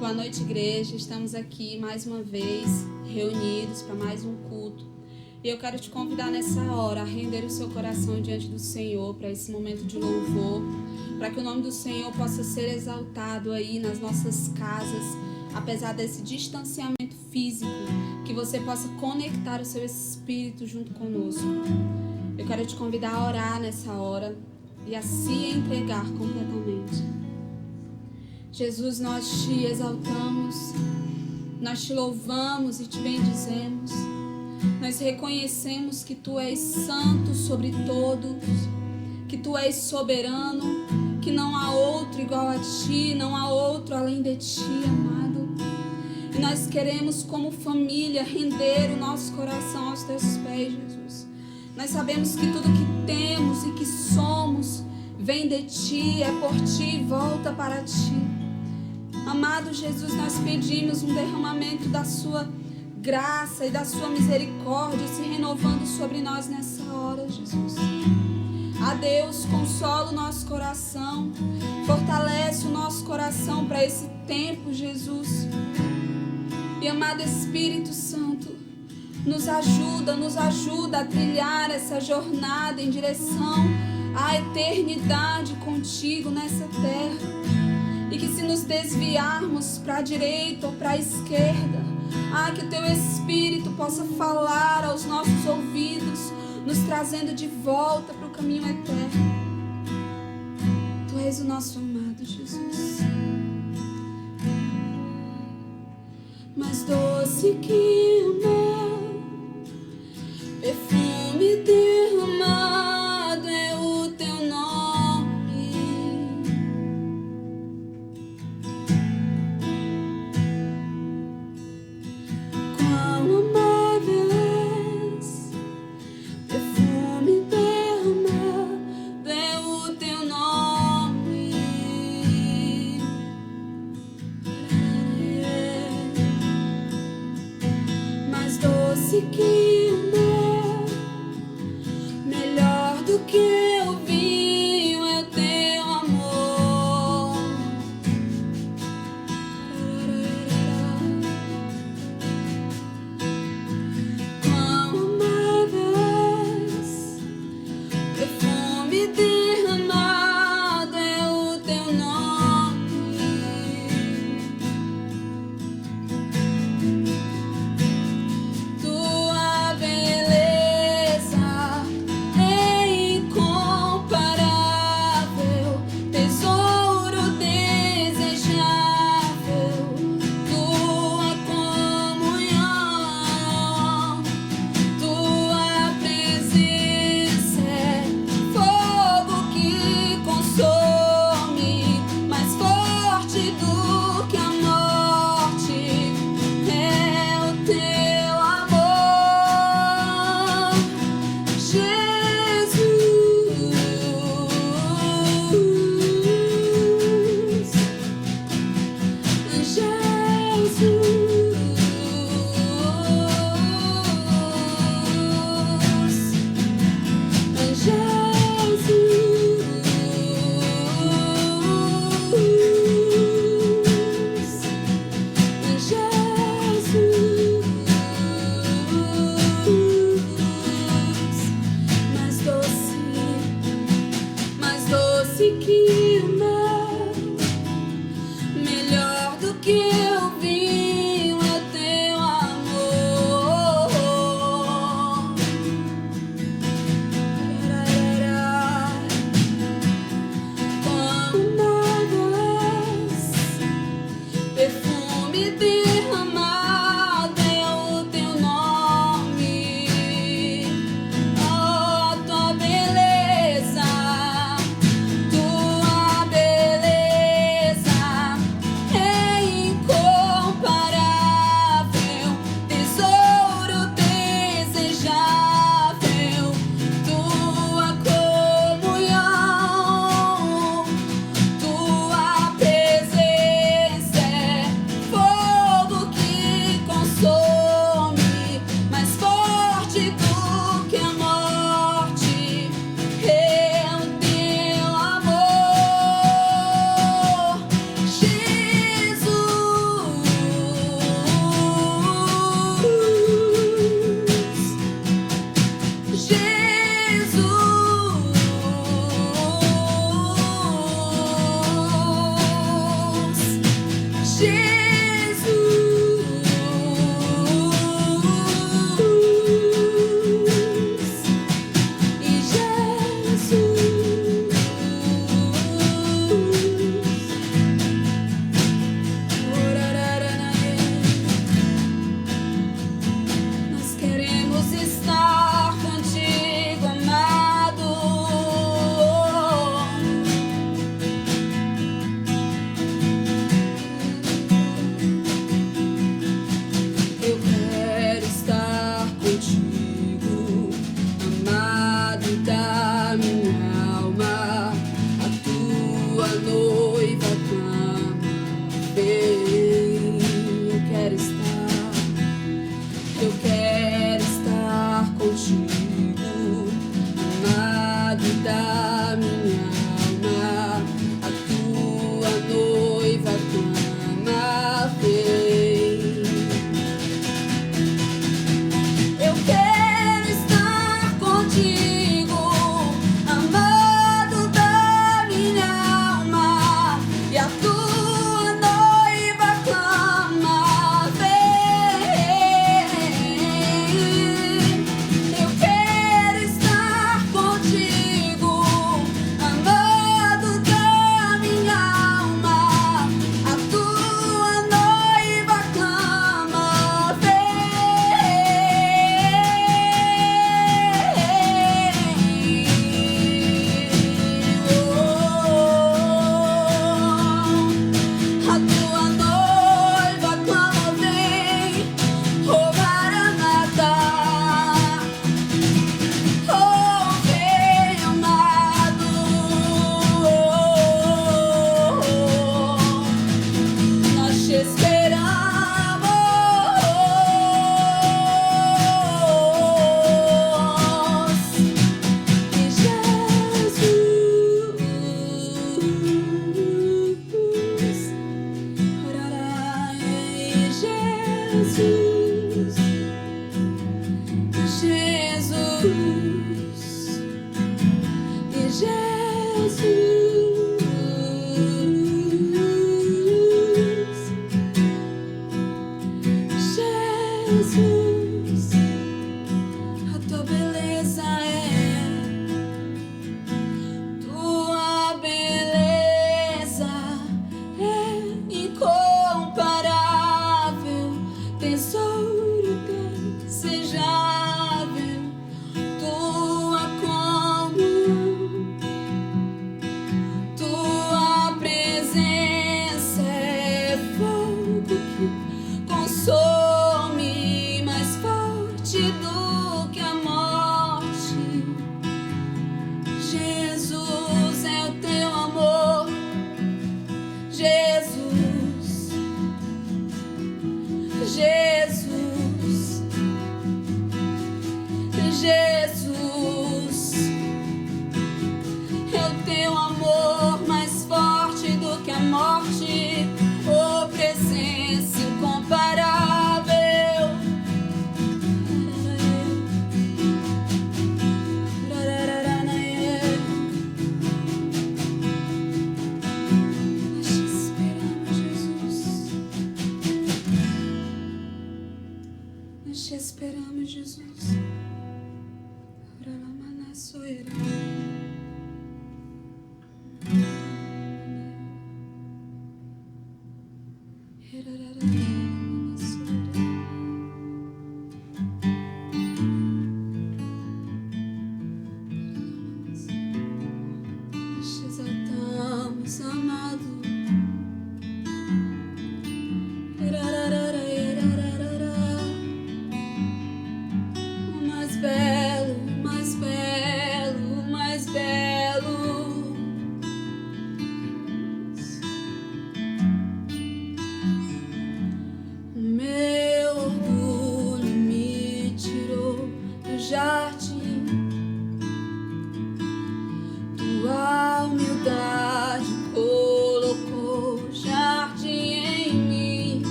Boa noite, igreja. Estamos aqui mais uma vez reunidos para mais um culto. E eu quero te convidar nessa hora a render o seu coração diante do Senhor para esse momento de louvor, para que o nome do Senhor possa ser exaltado aí nas nossas casas, apesar desse distanciamento físico, que você possa conectar o seu espírito junto conosco. Eu quero te convidar a orar nessa hora e a se entregar completamente. Jesus, nós te exaltamos, nós te louvamos e te bendizemos. Nós reconhecemos que tu és santo sobre todos, que tu és soberano, que não há outro igual a ti, não há outro além de ti, amado. E nós queremos, como família, render o nosso coração aos teus pés, Jesus. Nós sabemos que tudo que temos e que somos vem de ti, é por ti e volta para ti. Amado Jesus, nós pedimos um derramamento da sua graça e da sua misericórdia se renovando sobre nós nessa hora, Jesus. A Deus, consola o nosso coração, fortalece o nosso coração para esse tempo, Jesus. E amado Espírito Santo, nos ajuda a trilhar essa jornada em direção à eternidade contigo nessa terra. E que se nos desviarmos para a direita ou para a esquerda, que o teu Espírito possa falar aos nossos ouvidos, nos trazendo de volta para o caminho eterno. Tu és o nosso amado Jesus. Mais doce que o mel, perfume derramado é o teu nome. Que o mel, melhor do que o vinho é o teu amor. Quão amável és, perfume derramado é o teu nome. Que o vinho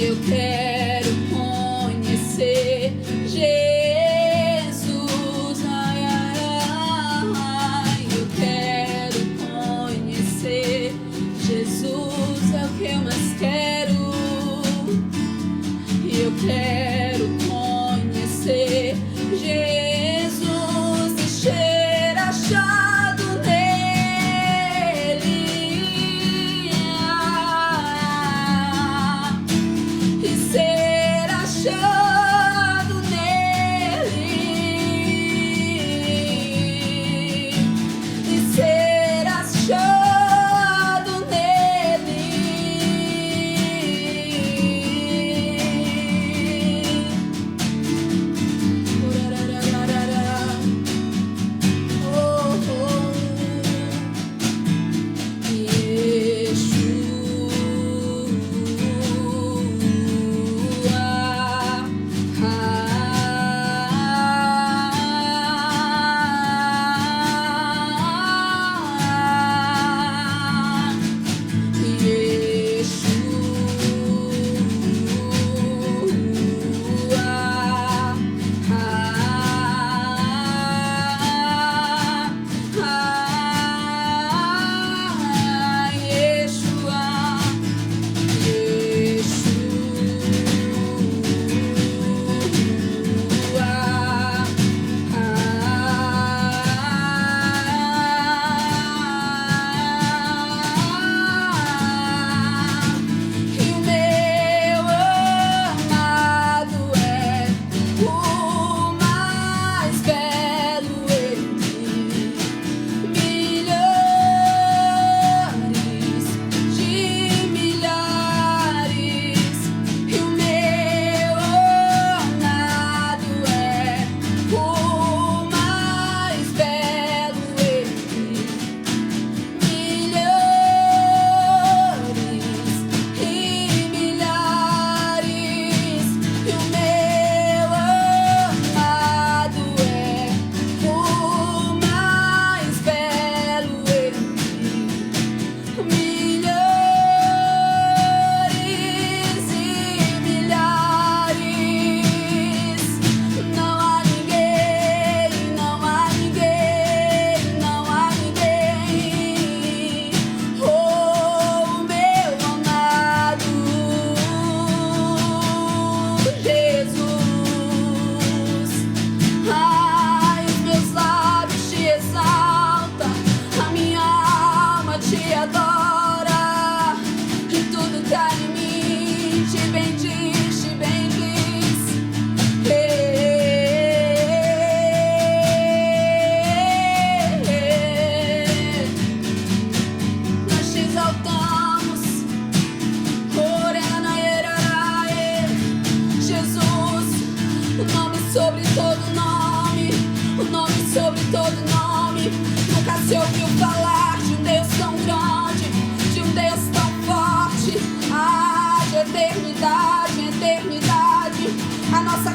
eu quero conhecer Jesus. Ai, ai, ai, eu quero conhecer Jesus, é o que eu mais quero. Eu quero conhecer Jesus e ser achado nele, e ser achado nele, e ser achado nele.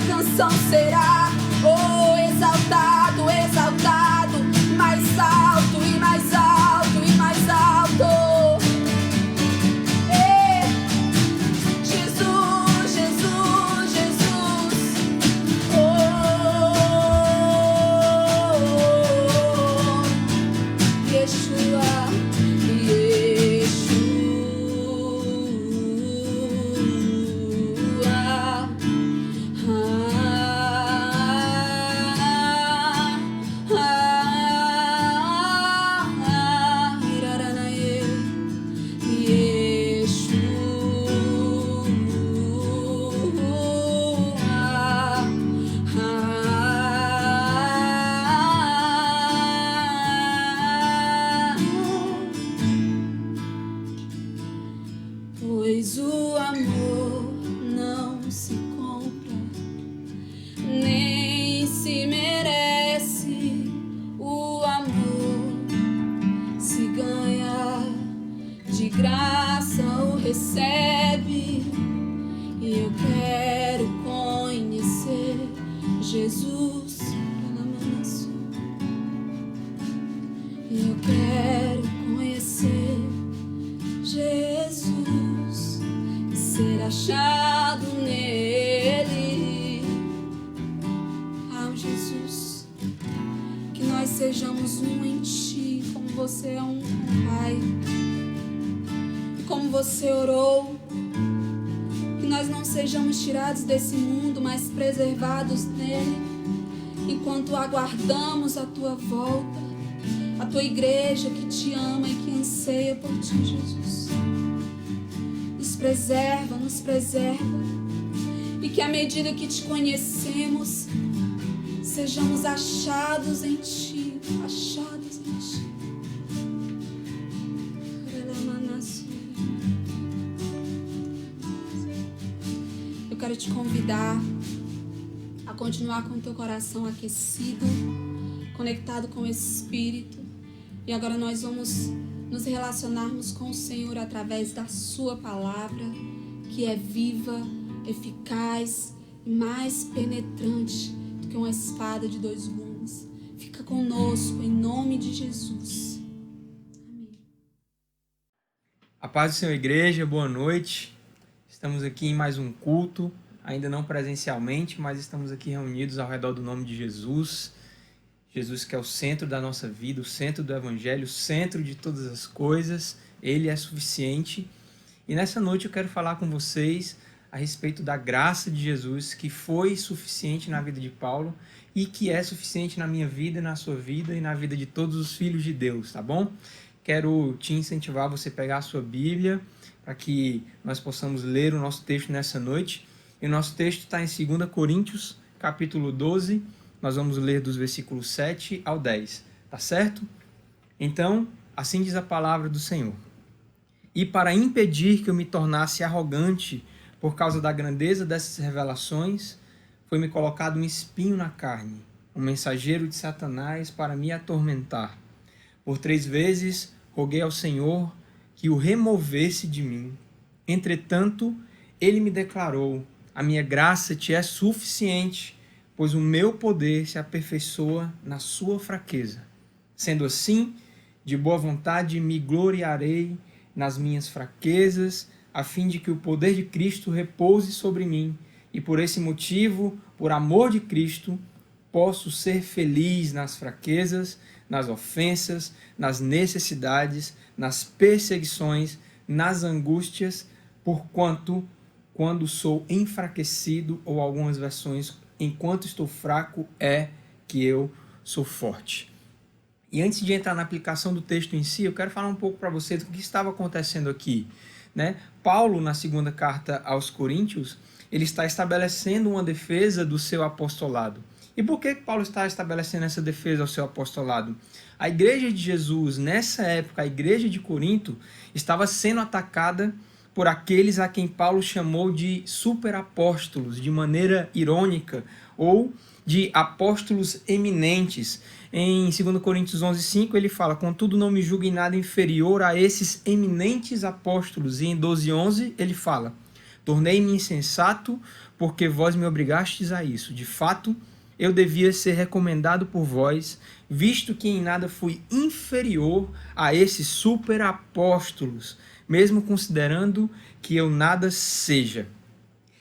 Canção será, oh, exaltado, exaltado, mais alto e mais alto e mais alto. Jesus, Jesus, Jesus, oh, Yeshua, pois o amor não se compra, nem se merece. O amor se ganha, de graça o recebe. E eu quero conhecer Jesus. Eu quero conhecer Jesus, ser achado nele. Jesus, que nós sejamos um em Ti, como Você é um com o Pai, e como Você orou, que nós não sejamos tirados desse mundo, mas preservados nele, enquanto aguardamos a Tua volta, a Tua igreja que Te ama e que anseia por Ti, Jesus. Nos preserva, e que à medida que Te conhecemos, sejamos achados em Ti, achados em Ti. Eu quero te convidar a continuar com o teu coração aquecido, conectado com o Espírito. E agora nós vamos nos relacionarmos com o Senhor através da Sua palavra, que é viva, eficaz e mais penetrante do que uma espada de dois gumes. Fica conosco em nome de Jesus. Amém. A paz do Senhor, igreja, boa noite. Estamos aqui em mais um culto, ainda não presencialmente, mas estamos aqui reunidos ao redor do nome de Jesus. Jesus que é o centro da nossa vida, o centro do Evangelho, o centro de todas as coisas. Ele é suficiente. E nessa noite eu quero falar com vocês a respeito da graça de Jesus, que foi suficiente na vida de Paulo e que é suficiente na minha vida, na sua vida e na vida de todos os filhos de Deus, tá bom? Quero te incentivar a você pegar a sua Bíblia para que nós possamos ler o nosso texto nessa noite. E o nosso texto está em 2 Coríntios, capítulo 12. Nós vamos ler dos versículos 7 ao 10, tá certo? Então, assim diz a palavra do Senhor. E para impedir que eu me tornasse arrogante por causa da grandeza dessas revelações, foi-me colocado um espinho na carne, um mensageiro de Satanás para me atormentar. Por 3 vezes roguei ao Senhor que o removesse de mim. Entretanto, ele me declarou: a minha graça te é suficiente, pois o meu poder se aperfeiçoa na sua fraqueza. Sendo assim, de boa vontade me gloriarei nas minhas fraquezas, a fim de que o poder de Cristo repouse sobre mim. E por esse motivo, por amor de Cristo, posso ser feliz nas fraquezas, nas ofensas, nas necessidades, nas perseguições, nas angústias, porquanto, quando sou enfraquecido, ou algumas versões, enquanto estou fraco, é que eu sou forte. E antes de entrar na aplicação do texto em si, eu quero falar um pouco para você do que estava acontecendo aqui, né? Paulo, na segunda carta aos Coríntios, ele está estabelecendo uma defesa do seu apostolado. E por que Paulo está estabelecendo essa defesa ao seu apostolado? A igreja de Jesus, nessa época, a igreja de Corinto, estava sendo atacada por aqueles a quem Paulo chamou de superapóstolos, de maneira irônica, ou de apóstolos eminentes. Em 2 Coríntios 11:5 ele fala: contudo não me julgue em nada inferior a esses eminentes apóstolos. E em 12:11 ele fala: tornei-me insensato porque vós me obrigastes a isso. De fato, eu devia ser recomendado por vós, visto que em nada fui inferior a esses superapóstolos, mesmo considerando que eu nada seja.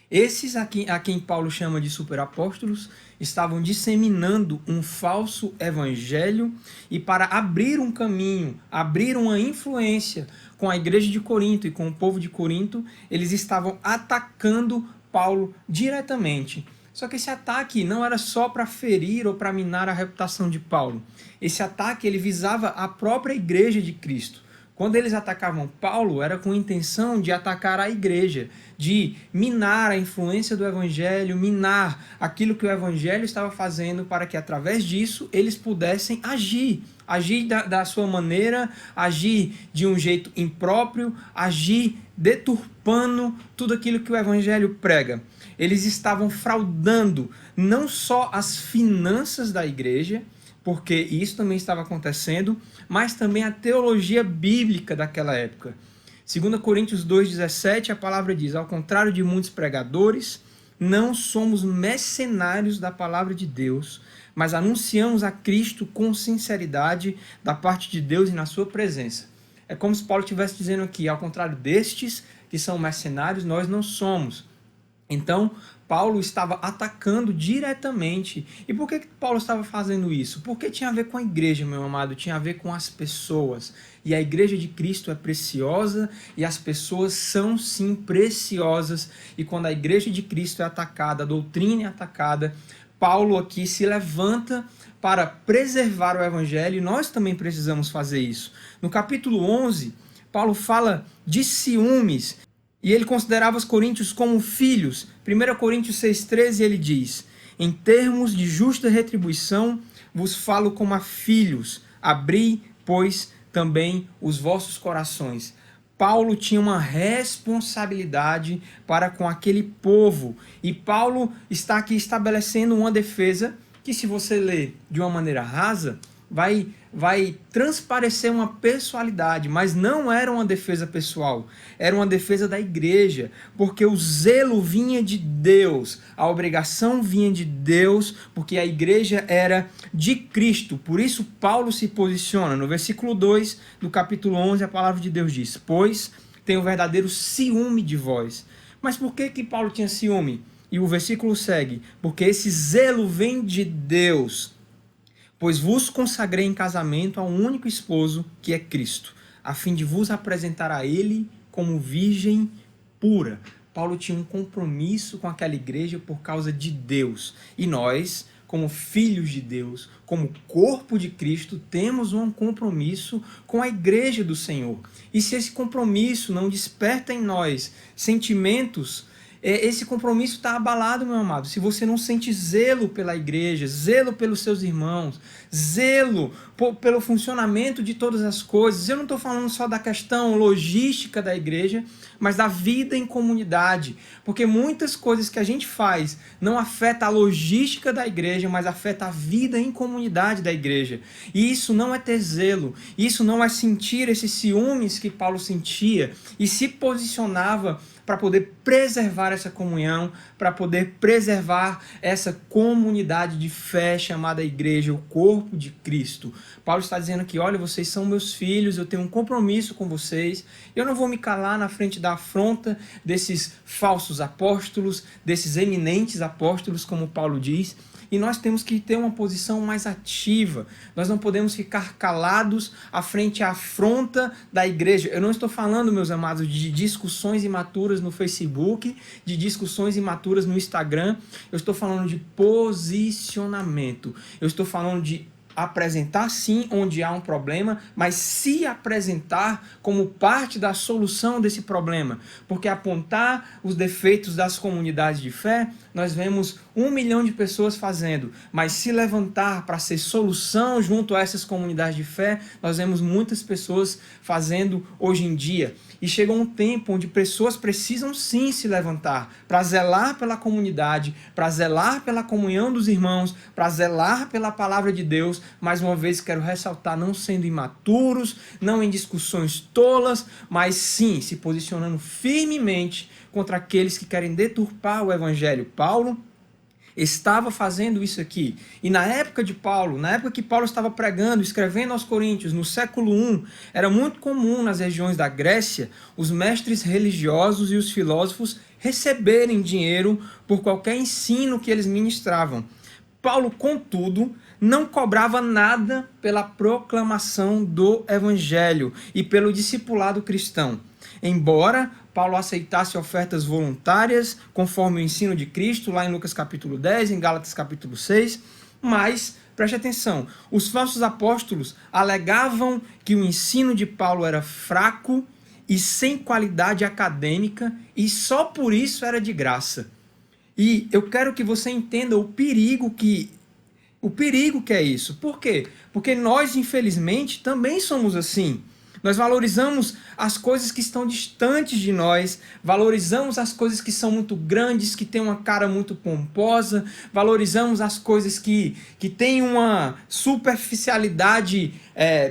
Esses a quem Paulo chama de superapóstolos estavam disseminando um falso evangelho, e para abrir um caminho, abrir uma influência com a igreja de Corinto e com o povo de Corinto, eles estavam atacando Paulo diretamente. Só que esse ataque não era só para ferir ou para minar a reputação de Paulo. Esse ataque ele visava a própria igreja de Cristo. Quando eles atacavam Paulo, era com a intenção de atacar a igreja, de minar a influência do evangelho, minar aquilo que o evangelho estava fazendo, para que através disso eles pudessem agir da sua maneira, agir de um jeito impróprio, agir deturpando tudo aquilo que o evangelho prega. Eles estavam fraudando não só as finanças da igreja, porque isso também estava acontecendo, mas também a teologia bíblica daquela época. 2 Coríntios 2,17, a palavra diz: ao contrário de muitos pregadores, não somos mercenários da palavra de Deus, mas anunciamos a Cristo com sinceridade da parte de Deus e na sua presença. É como se Paulo estivesse dizendo aqui: ao contrário destes, que são mercenários, nós não somos. Então, Paulo estava atacando diretamente. E por que Paulo estava fazendo isso? Porque tinha a ver com a igreja, meu amado, tinha a ver com as pessoas. E a igreja de Cristo é preciosa e as pessoas são sim preciosas. E quando a igreja de Cristo é atacada, a doutrina é atacada, Paulo aqui se levanta para preservar o evangelho e nós também precisamos fazer isso. No capítulo 11, Paulo fala de ciúmes. E ele considerava os coríntios como filhos. 1 Coríntios 6,13 ele diz: em termos de justa retribuição, vos falo como a filhos. Abri, pois, também os vossos corações. Paulo tinha uma responsabilidade para com aquele povo. E Paulo está aqui estabelecendo uma defesa que, se você ler de uma maneira rasa, vai transparecer uma pessoalidade, mas não era uma defesa pessoal, era uma defesa da igreja, porque o zelo vinha de Deus, a obrigação vinha de Deus, porque a igreja era de Cristo. Por isso Paulo se posiciona. No versículo 2 do capítulo 11, a palavra de Deus diz: pois tenho verdadeiro ciúme de vós. Mas por que Paulo tinha ciúme? E o versículo segue: porque esse zelo vem de Deus. Pois vos consagrei em casamento a um único esposo, que é Cristo, a fim de vos apresentar a ele como virgem pura. Paulo tinha um compromisso com aquela igreja por causa de Deus. E nós, como filhos de Deus, como corpo de Cristo, temos um compromisso com a igreja do Senhor. E se esse compromisso não desperta em nós sentimentos, esse compromisso está abalado, meu amado. Se você não sente zelo pela igreja, zelo pelos seus irmãos, zelo pelo funcionamento de todas as coisas, eu não estou falando só da questão logística da igreja, mas da vida em comunidade. Porque muitas coisas que a gente faz não afeta a logística da igreja, mas afeta a vida em comunidade da igreja. E isso não é ter zelo, isso não é sentir esses ciúmes que Paulo sentia e se posicionava para poder preservar essa comunhão, para poder preservar essa comunidade de fé chamada igreja, o corpo de Cristo. Paulo está dizendo aqui: olha, vocês são meus filhos, eu tenho um compromisso com vocês, eu não vou me calar na frente da afronta desses falsos apóstolos, desses eminentes apóstolos, como Paulo diz. E nós temos que ter uma posição mais ativa. Nós não podemos ficar calados à frente à afronta da igreja. Eu não estou falando, meus amados, de discussões imaturas no Facebook, de discussões imaturas no Instagram. Eu estou falando de posicionamento. Eu estou falando de apresentar sim onde há um problema, mas se apresentar como parte da solução desse problema. Porque apontar os defeitos das comunidades de fé, nós vemos 1 milhão de pessoas fazendo, mas se levantar para ser solução junto a essas comunidades de fé, nós vemos muitas pessoas fazendo hoje em dia. E chegou um tempo onde pessoas precisam sim se levantar para zelar pela comunidade, para zelar pela comunhão dos irmãos, para zelar pela palavra de Deus. Mais uma vez quero ressaltar, não sendo imaturos, não em discussões tolas, mas sim se posicionando firmemente contra aqueles que querem deturpar o evangelho. Paulo estava fazendo isso aqui. E na época de Paulo, na época que Paulo estava pregando, escrevendo aos Coríntios, no século I, era muito comum nas regiões da Grécia os mestres religiosos e os filósofos receberem dinheiro por qualquer ensino que eles ministravam. Paulo, contudo, não cobrava nada pela proclamação do evangelho e pelo discipulado cristão. Embora Paulo aceitasse ofertas voluntárias, conforme o ensino de Cristo, lá em Lucas capítulo 10, em Gálatas capítulo 6, mas, preste atenção, os falsos apóstolos alegavam que o ensino de Paulo era fraco e sem qualidade acadêmica e só por isso era de graça. E eu quero que você entenda o perigo que é isso. Por quê? Porque nós, infelizmente, também somos assim. Nós valorizamos as coisas que estão distantes de nós, valorizamos as coisas que são muito grandes, que têm uma cara muito pomposa, valorizamos as coisas que têm uma superficialidade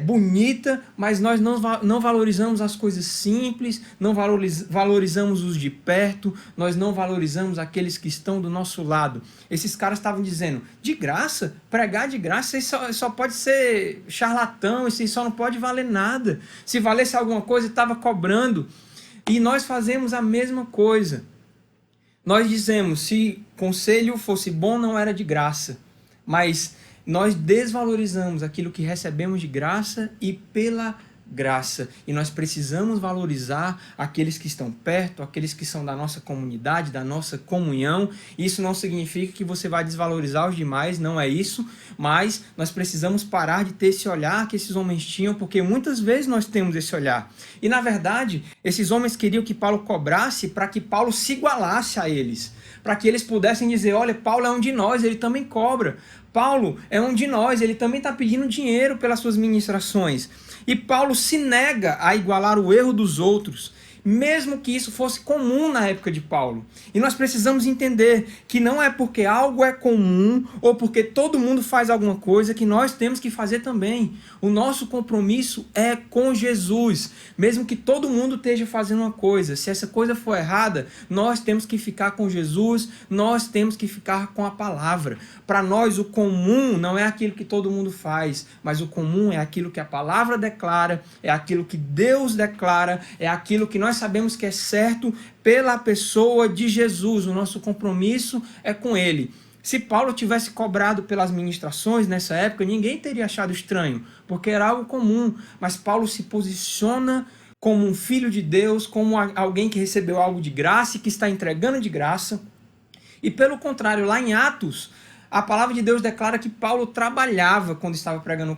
bonita, mas nós não valorizamos as coisas simples, não valorizamos os de perto, nós não valorizamos aqueles que estão do nosso lado. Esses caras estavam dizendo, de graça, pregar de graça, isso só pode ser charlatão, isso só não pode valer nada. Se valesse alguma coisa, estava cobrando. E nós fazemos a mesma coisa. Nós dizemos, se conselho fosse bom, não era de graça. Mas nós desvalorizamos aquilo que recebemos de graça e pela graça. E nós precisamos valorizar aqueles que estão perto, aqueles que são da nossa comunidade, da nossa comunhão. Isso não significa que você vai desvalorizar os demais, não é isso. Mas nós precisamos parar de ter esse olhar que esses homens tinham, porque muitas vezes nós temos esse olhar. E na verdade, esses homens queriam que Paulo cobrasse para que Paulo se igualasse a eles. Para que eles pudessem dizer, olha, Paulo é um de nós, ele também cobra. Paulo é um de nós, ele também está pedindo dinheiro pelas suas ministrações. E Paulo se nega a igualar o erro dos outros, mesmo que isso fosse comum na época de Paulo. E nós precisamos entender que não é porque algo é comum ou porque todo mundo faz alguma coisa que nós temos que fazer também. O nosso compromisso é com Jesus. Mesmo que todo mundo esteja fazendo uma coisa, se essa coisa for errada, nós temos que ficar com Jesus, nós temos que ficar com a palavra. Para nós, o comum não é aquilo que todo mundo faz, mas o comum é aquilo que a palavra declara, é aquilo que Deus declara, é aquilo que nós sabemos que é certo pela pessoa de Jesus. O nosso compromisso é com ele. Se Paulo tivesse cobrado pelas ministrações nessa época, ninguém teria achado estranho, porque era algo comum. Mas Paulo se posiciona como um filho de Deus, como alguém que recebeu algo de graça e que está entregando de graça. E pelo contrário, lá em Atos, a palavra de Deus declara que Paulo trabalhava quando estava pregando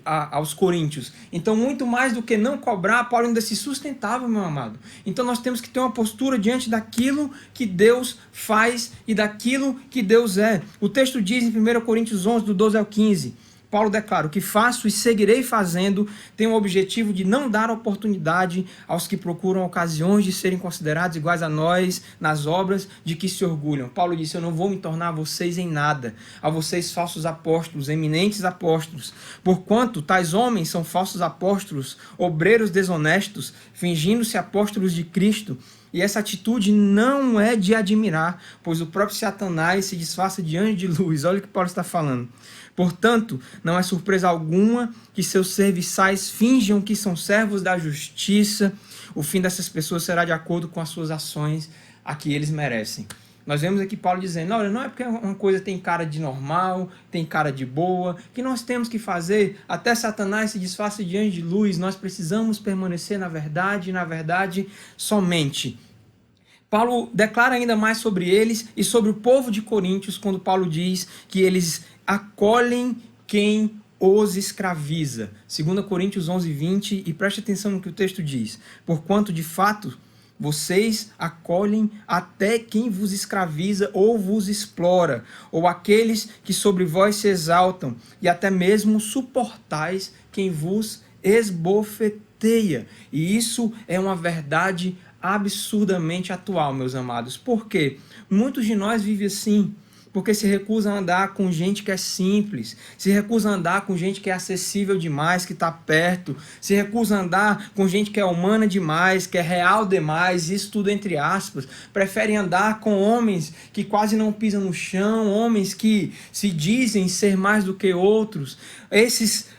aos coríntios. Então, muito mais do que não cobrar, Paulo ainda se sustentava, meu amado. Então, nós temos que ter uma postura diante daquilo que Deus faz e daquilo que Deus é. O texto diz em 1 Coríntios 11, do 12 ao 15... Paulo declara, o que faço e seguirei fazendo tem o objetivo de não dar oportunidade aos que procuram ocasiões de serem considerados iguais a nós nas obras de que se orgulham. Paulo disse, eu não vou me tornar a vocês em nada, a vocês falsos apóstolos, eminentes apóstolos, porquanto tais homens são falsos apóstolos, obreiros desonestos, fingindo-se apóstolos de Cristo. E essa atitude não é de admirar, pois o próprio Satanás se disfarça de anjo de luz. Olha o que Paulo está falando. Portanto, não é surpresa alguma que seus serviçais finjam que são servos da justiça. O fim dessas pessoas será de acordo com as suas ações a que eles merecem. Nós vemos aqui Paulo dizendo, olha, não é porque uma coisa tem cara de normal, tem cara de boa, que nós temos que fazer, até Satanás se disfarça de anjo de luz, nós precisamos permanecer na verdade, e na verdade somente. Paulo declara ainda mais sobre eles e sobre o povo de Coríntios, quando Paulo diz que eles acolhem quem os escraviza. 2 Coríntios 11, 20, e preste atenção no que o texto diz. Porquanto, de fato, vocês acolhem até quem vos escraviza ou vos explora, ou aqueles que sobre vós se exaltam, e até mesmo suportais quem vos esbofeteia. E isso é uma verdade absurdamente atual, meus amados. Por quê? Muitos de nós vivem assim, porque se recusam a andar com gente que é simples, se recusam a andar com gente que é acessível demais, que está perto, se recusam a andar com gente que é humana demais, que é real demais, isso tudo entre aspas, preferem andar com homens que quase não pisam no chão, homens que se dizem ser mais do que outros.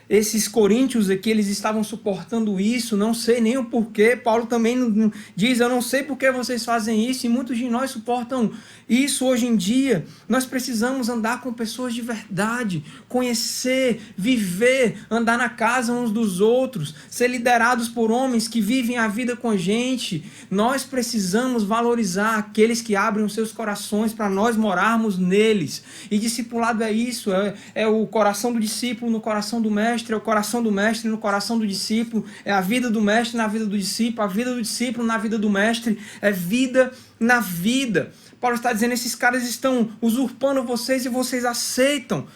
Esses coríntios aqui, eles estavam suportando isso, não sei nem o porquê. Paulo também diz, eu não sei por que vocês fazem isso, e muitos de nós suportam isso hoje em dia. Nós precisamos andar com pessoas de verdade, conhecer, viver, andar na casa uns dos outros, ser liderados por homens que vivem a vida com a gente. Nós precisamos valorizar aqueles que abrem os seus corações para nós morarmos neles. E discipulado é isso, é o coração do discípulo no coração do mestre, é o coração do mestre no coração do discípulo, é a vida do mestre na vida do discípulo, a vida do discípulo na vida do mestre, é vida na vida. Paulo está dizendo, esses caras estão usurpando vocês e vocês aceitam.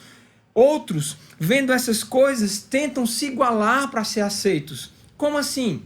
Outros, vendo essas coisas, tentam se igualar para ser aceitos. Como assim?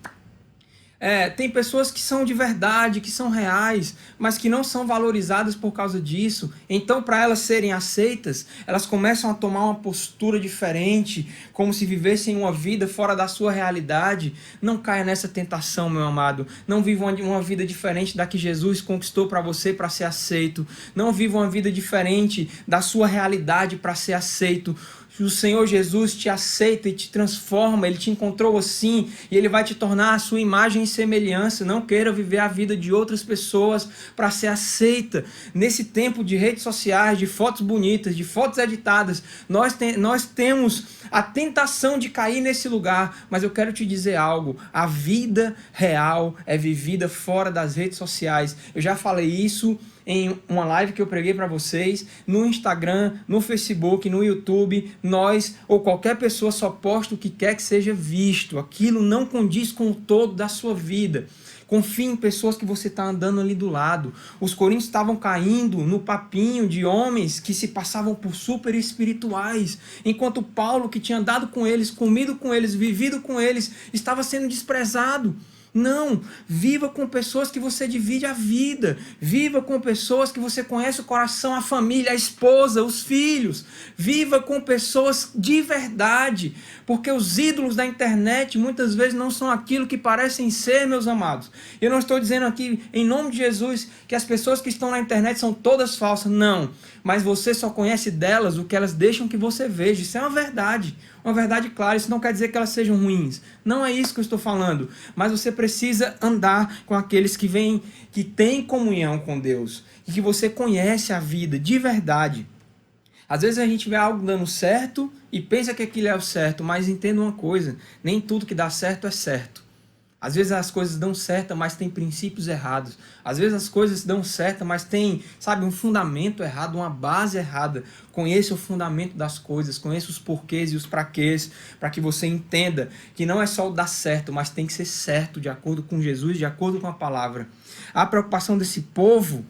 Tem pessoas que são de verdade, que são reais, mas que não são valorizadas por causa disso. Então, para elas serem aceitas, elas começam a tomar uma postura diferente, como se vivessem uma vida fora da sua realidade. Não caia nessa tentação, meu amado. Não viva uma vida diferente da que Jesus conquistou para você para ser aceito. Não viva uma vida diferente da sua realidade para ser aceito. o Senhor Jesus te aceita e te transforma, Ele te encontrou assim e Ele vai te tornar a sua imagem e semelhança. Não queira viver a vida de outras pessoas para ser aceita. Nesse tempo de redes sociais, de fotos bonitas, de fotos editadas, nós temos a tentação de cair nesse lugar, mas eu quero te dizer algo: a vida real é vivida fora das redes sociais. Eu já falei isso em uma live que eu preguei para vocês, no Instagram, no Facebook, no YouTube. Nós ou qualquer pessoa só posta o que quer que seja visto. Aquilo não condiz com o todo da sua vida. Confie em pessoas que você está andando ali do lado. Os coríntios estavam caindo no papinho de homens que se passavam por super espirituais, enquanto Paulo, que tinha andado com eles, comido com eles, vivido com eles, estava sendo desprezado. Não, viva com pessoas que você divide a vida, viva com pessoas que você conhece o coração, a família, a esposa, os filhos, viva com pessoas de verdade, porque os ídolos da internet muitas vezes não são aquilo que parecem ser, meus amados. Eu não estou dizendo aqui, em nome de Jesus, que as pessoas que estão na internet são todas falsas, não, mas você só conhece delas o que elas deixam que você veja. Isso é uma verdade clara. Isso não quer dizer que elas sejam ruins, não é isso que eu estou falando, mas você precisa andar com aqueles que têm comunhão com Deus e que você conhece a vida de verdade. Às vezes a gente vê algo dando certo e pensa que aquilo é o certo, mas entenda uma coisa: nem tudo que dá certo é certo. Às vezes as coisas dão certo, mas tem princípios errados. Às vezes as coisas dão certo, mas tem, um fundamento errado, uma base errada. Conheça o fundamento das coisas, conheça os porquês e os praquês, para que você entenda que não é só o dar certo, mas tem que ser certo, de acordo com Jesus, de acordo com a palavra. A preocupação desse povo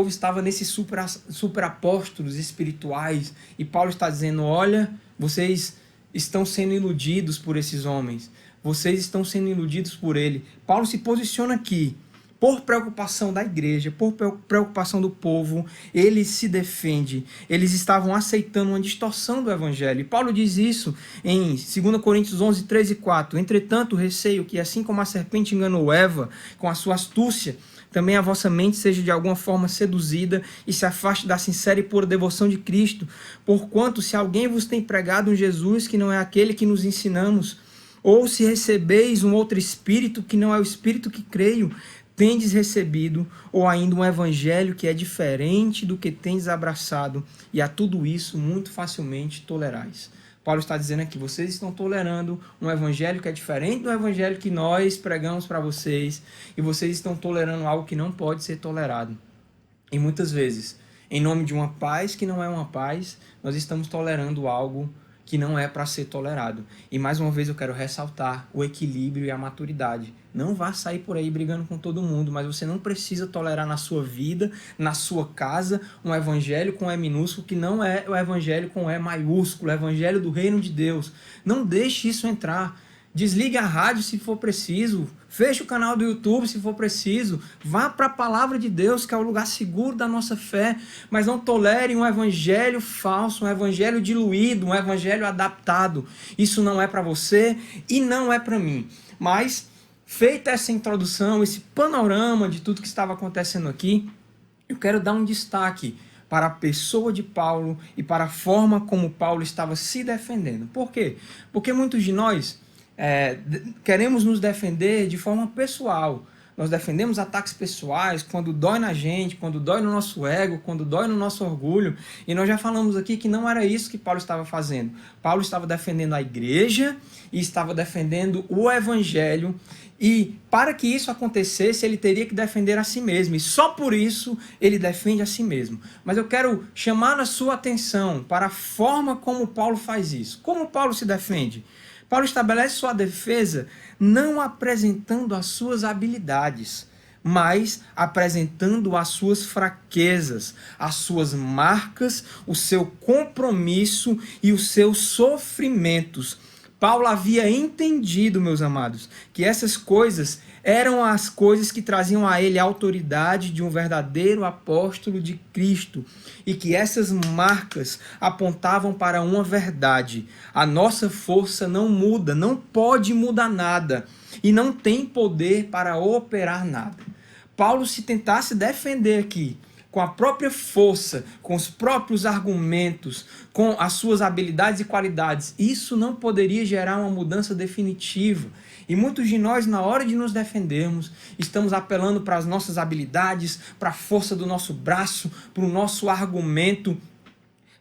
estava nesses super apóstolos espirituais. E Paulo está dizendo: olha, vocês estão sendo iludidos por esses homens. Vocês estão sendo iludidos por ele. Paulo se posiciona aqui por preocupação da igreja, por preocupação do povo. Ele se defende. Eles estavam aceitando uma distorção do evangelho. E Paulo diz isso em 2 Coríntios 11, 3 e 4. Entretanto, receio que, assim como a serpente enganou Eva com a sua astúcia, também a vossa mente seja de alguma forma seduzida e se afaste da sincera e pura devoção de Cristo. Porquanto, se alguém vos tem pregado um Jesus que não é aquele que nos ensinamos, ou se recebeis um outro espírito que não é o espírito que creio, tendes recebido, ou ainda um evangelho que é diferente do que tendes abraçado, e a tudo isso muito facilmente tolerais. Paulo está dizendo aqui: vocês estão tolerando um evangelho que é diferente do evangelho que nós pregamos para vocês, e vocês estão tolerando algo que não pode ser tolerado. E muitas vezes, em nome de uma paz que não é uma paz, nós estamos tolerando algo que não é para ser tolerado. E mais uma vez eu quero ressaltar o equilíbrio e a maturidade. Não vá sair por aí brigando com todo mundo, mas você não precisa tolerar na sua vida, na sua casa, um evangelho com E minúsculo que não é o evangelho com E maiúsculo, o evangelho do reino de Deus. Não deixe isso entrar. Desligue a rádio se for preciso, feche o canal do YouTube se for preciso, vá para a palavra de Deus, que é o lugar seguro da nossa fé, mas não tolere um evangelho falso, um evangelho diluído, um evangelho adaptado. Isso não é para você e não é para mim. Mas, feita essa introdução, esse panorama de tudo que estava acontecendo aqui, eu quero dar um destaque para a pessoa de Paulo e para a forma como Paulo estava se defendendo. Por quê? Porque muitos de nós queremos nos defender de forma pessoal. Nós defendemos ataques pessoais quando dói na gente, quando dói no nosso ego, quando dói no nosso orgulho. E nós já falamos aqui que não era isso que Paulo estava fazendo. Paulo estava defendendo a igreja e estava defendendo o evangelho. E para que isso acontecesse, ele teria que defender a si mesmo. E só por isso ele defende a si mesmo. Mas eu quero chamar a sua atenção para a forma como Paulo faz isso. Como Paulo se defende? Paulo estabelece sua defesa não apresentando as suas habilidades, mas apresentando as suas fraquezas, as suas marcas, o seu compromisso e os seus sofrimentos. Paulo havia entendido, meus amados, que essas coisas eram as coisas que traziam a ele a autoridade de um verdadeiro apóstolo de Cristo, e que essas marcas apontavam para uma verdade: a nossa força não muda, não pode mudar nada, e não tem poder para operar nada. Paulo, se tentasse defender aqui com a própria força, com os próprios argumentos, com as suas habilidades e qualidades, isso não poderia gerar uma mudança definitiva. E muitos de nós, na hora de nos defendermos, estamos apelando para as nossas habilidades, para a força do nosso braço, para o nosso argumento.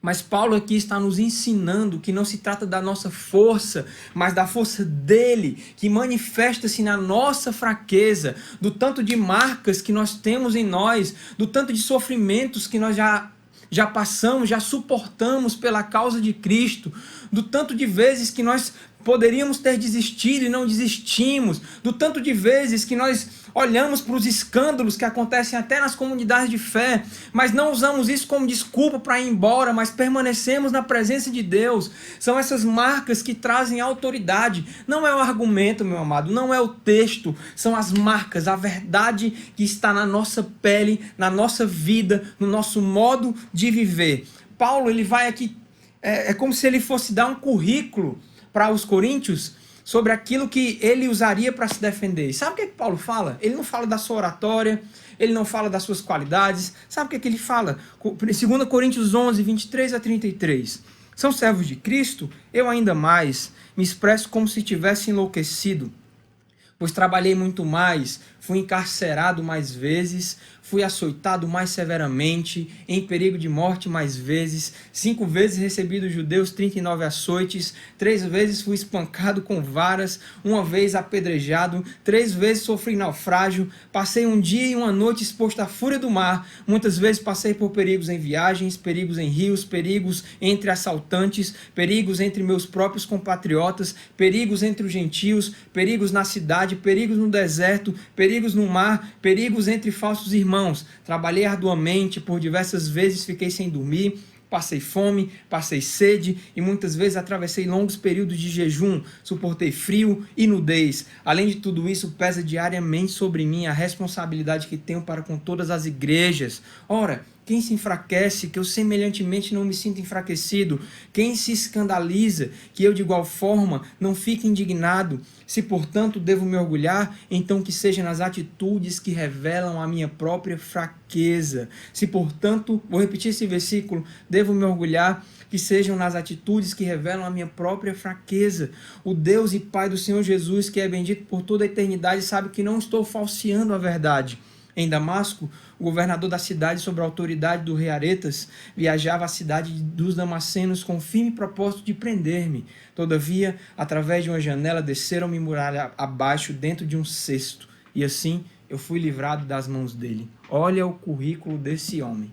Mas Paulo aqui está nos ensinando que não se trata da nossa força, mas da força dele, que manifesta-se na nossa fraqueza, do tanto de marcas que nós temos em nós, do tanto de sofrimentos que nós já passamos, já suportamos pela causa de Cristo, do tanto de vezes que nós poderíamos ter desistido e não desistimos, do tanto de vezes que nós olhamos para os escândalos que acontecem até nas comunidades de fé, mas não usamos isso como desculpa para ir embora, mas permanecemos na presença de Deus. São essas marcas que trazem autoridade. Não é o argumento, meu amado, não é o texto, são as marcas, a verdade que está na nossa pele, na nossa vida, no nosso modo de viver. Paulo, ele vai aqui, é como se ele fosse dar um currículo para os coríntios sobre aquilo que ele usaria para se defender. Sabe o que Paulo fala? Ele não fala da sua oratória, ele não fala das suas qualidades. Sabe o que ele fala? 2 Coríntios 11, 23 a 33. São servos de Cristo? Eu ainda mais me expresso como se tivesse enlouquecido, pois trabalhei muito mais, fui encarcerado mais vezes, fui açoitado mais severamente, em perigo de morte mais vezes, 5 vezes recebi dos judeus 39 açoites, 3 vezes fui espancado com varas, 1 vez apedrejado, 3 vezes sofri naufrágio, passei um dia e uma noite exposto à fúria do mar, muitas vezes passei por perigos em viagens, perigos em rios, perigos entre assaltantes, perigos entre meus próprios compatriotas, perigos entre os gentios, perigos na cidade, perigos no deserto, perigos no mar, perigos entre falsos irmãos. Trabalhei arduamente, por diversas vezes fiquei sem dormir, passei fome, passei sede e muitas vezes atravessei longos períodos de jejum, suportei frio e nudez. Além de tudo isso, pesa diariamente sobre mim a responsabilidade que tenho para com todas as igrejas. Ora, quem se enfraquece, que eu semelhantemente não me sinto enfraquecido? Quem se escandaliza, que eu de igual forma não fique indignado? Se, portanto, devo me orgulhar, então que seja nas atitudes que revelam a minha própria fraqueza. Se, portanto, vou repetir esse versículo, devo me orgulhar, que sejam nas atitudes que revelam a minha própria fraqueza. O Deus e Pai do Senhor Jesus, que é bendito por toda a eternidade, sabe que não estou falseando a verdade. Em Damasco, o governador da cidade, sob a autoridade do rei Aretas, viajava à cidade dos Damascenos com o firme propósito de prender-me. Todavia, através de uma janela, desceram-me muralha abaixo dentro de um cesto. E assim eu fui livrado das mãos dele. Olha o currículo desse homem.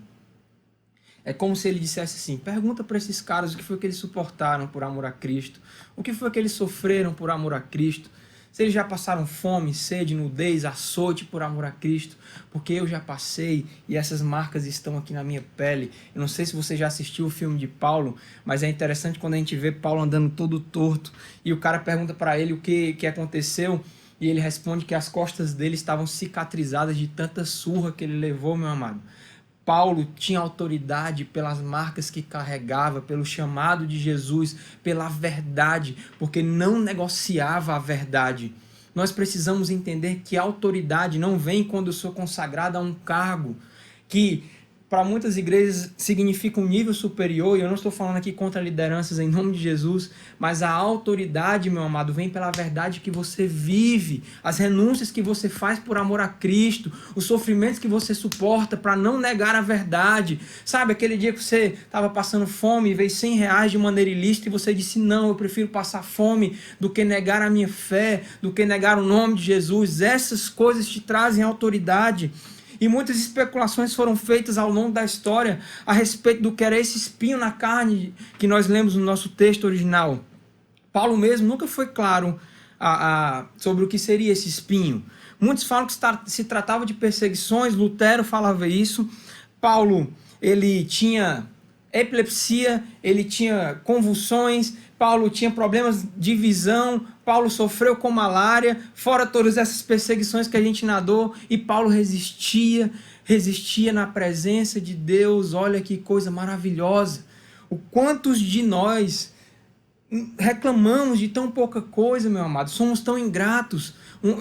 É como se ele dissesse assim, pergunta para esses caras o que foi que eles suportaram por amor a Cristo. O que foi que eles sofreram por amor a Cristo. Se eles já passaram fome, sede, nudez, açoite por amor a Cristo, porque eu já passei e essas marcas estão aqui na minha pele. Eu não sei se você já assistiu o filme de Paulo, mas é interessante quando a gente vê Paulo andando todo torto e o cara pergunta para ele o que aconteceu e ele responde que as costas dele estavam cicatrizadas de tanta surra que ele levou, meu amado. Paulo tinha autoridade pelas marcas que carregava, pelo chamado de Jesus, pela verdade, porque não negociava a verdade. Nós precisamos entender que a autoridade não vem quando eu sou consagrado a um cargo, que para muitas igrejas significa um nível superior, e eu não estou falando aqui contra lideranças em nome de Jesus, mas a autoridade, meu amado, vem pela verdade que você vive, as renúncias que você faz por amor a Cristo, os sofrimentos que você suporta para não negar a verdade. Sabe, aquele dia que você estava passando fome e veio R$100 de maneira ilícita e você disse, não, eu prefiro passar fome do que negar a minha fé, do que negar o nome de Jesus. Essas coisas te trazem autoridade. E muitas especulações foram feitas ao longo da história a respeito do que era esse espinho na carne que nós lemos no nosso texto original. Paulo mesmo nunca foi claro sobre o que seria esse espinho. Muitos falam que se tratava de perseguições, Lutero falava isso. Paulo, ele tinha epilepsia, ele tinha convulsões, Paulo tinha problemas de visão, Paulo sofreu com malária, fora todas essas perseguições que a gente nadou, e Paulo resistia na presença de Deus. Olha que coisa maravilhosa. O quantos de nós reclamamos de tão pouca coisa, meu amado, somos tão ingratos.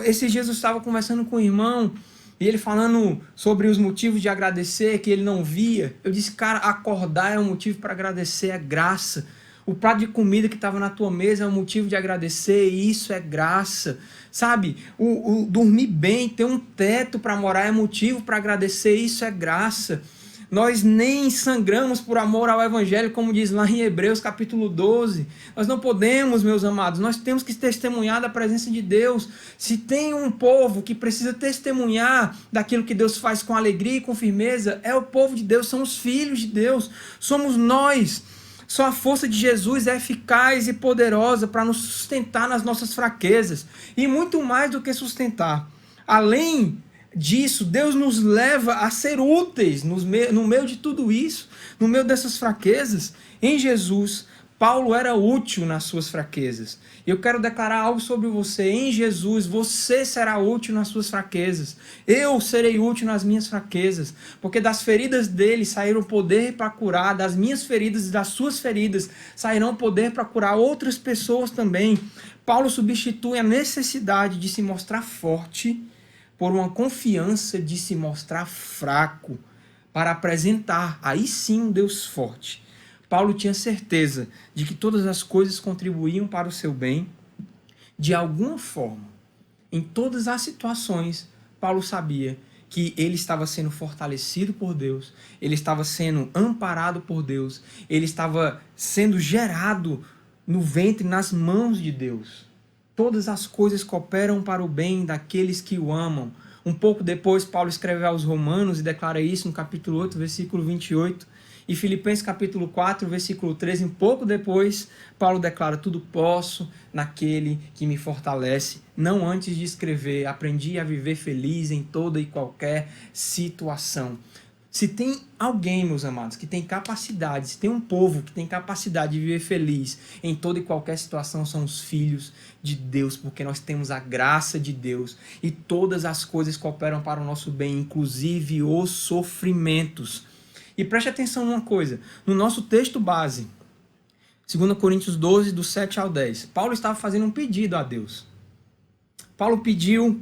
Esses dias eu estava conversando com um irmão, E ele falando sobre os motivos de agradecer, que ele não via. Eu disse, cara, acordar é um motivo para agradecer, é graça. O prato de comida que estava na tua mesa é um motivo de agradecer, e isso é graça. Sabe, o dormir bem, ter um teto para morar é motivo para agradecer, isso é graça. Nós nem sangramos por amor ao Evangelho, como diz lá em Hebreus capítulo 12. Nós não podemos, meus amados, nós temos que testemunhar da presença de Deus. Se tem um povo que precisa testemunhar daquilo que Deus faz com alegria e com firmeza, é o povo de Deus, são os filhos de Deus, somos nós. Só a força de Jesus é eficaz e poderosa para nos sustentar nas nossas fraquezas. E muito mais do que sustentar. Além disso, Deus nos leva a ser úteis no meio de tudo isso, no meio dessas fraquezas. Em Jesus, Paulo era útil nas suas fraquezas. Eu quero declarar algo sobre você. Em Jesus, você será útil nas suas fraquezas. Eu serei útil nas minhas fraquezas. Porque das feridas dele saíram poder para curar. Das minhas feridas e das suas feridas sairão poder para curar outras pessoas também. Paulo substitui a necessidade de se mostrar forte por uma confiança de se mostrar fraco, para apresentar, aí sim, um Deus forte. Paulo tinha certeza de que todas as coisas contribuíam para o seu bem, de alguma forma. Em todas as situações, Paulo sabia que ele estava sendo fortalecido por Deus, ele estava sendo amparado por Deus, ele estava sendo gerado no ventre, nas mãos de Deus. Todas as coisas cooperam para o bem daqueles que o amam. Um pouco depois, Paulo escreve aos Romanos e declara isso no capítulo 8, versículo 28. E Filipenses capítulo 4, versículo 13, um pouco depois, Paulo declara, tudo posso naquele que me fortalece. Não antes de escrever, aprendi a viver feliz em toda e qualquer situação. Se tem alguém, meus amados, que tem capacidade, se tem um povo que tem capacidade de viver feliz em toda e qualquer situação, são os filhos de Deus, porque nós temos a graça de Deus e todas as coisas cooperam para o nosso bem, inclusive os sofrimentos. E preste atenção numa coisa, no nosso texto base, 2 Coríntios 12, do 7 ao 10, Paulo estava fazendo um pedido a Deus. Paulo pediu,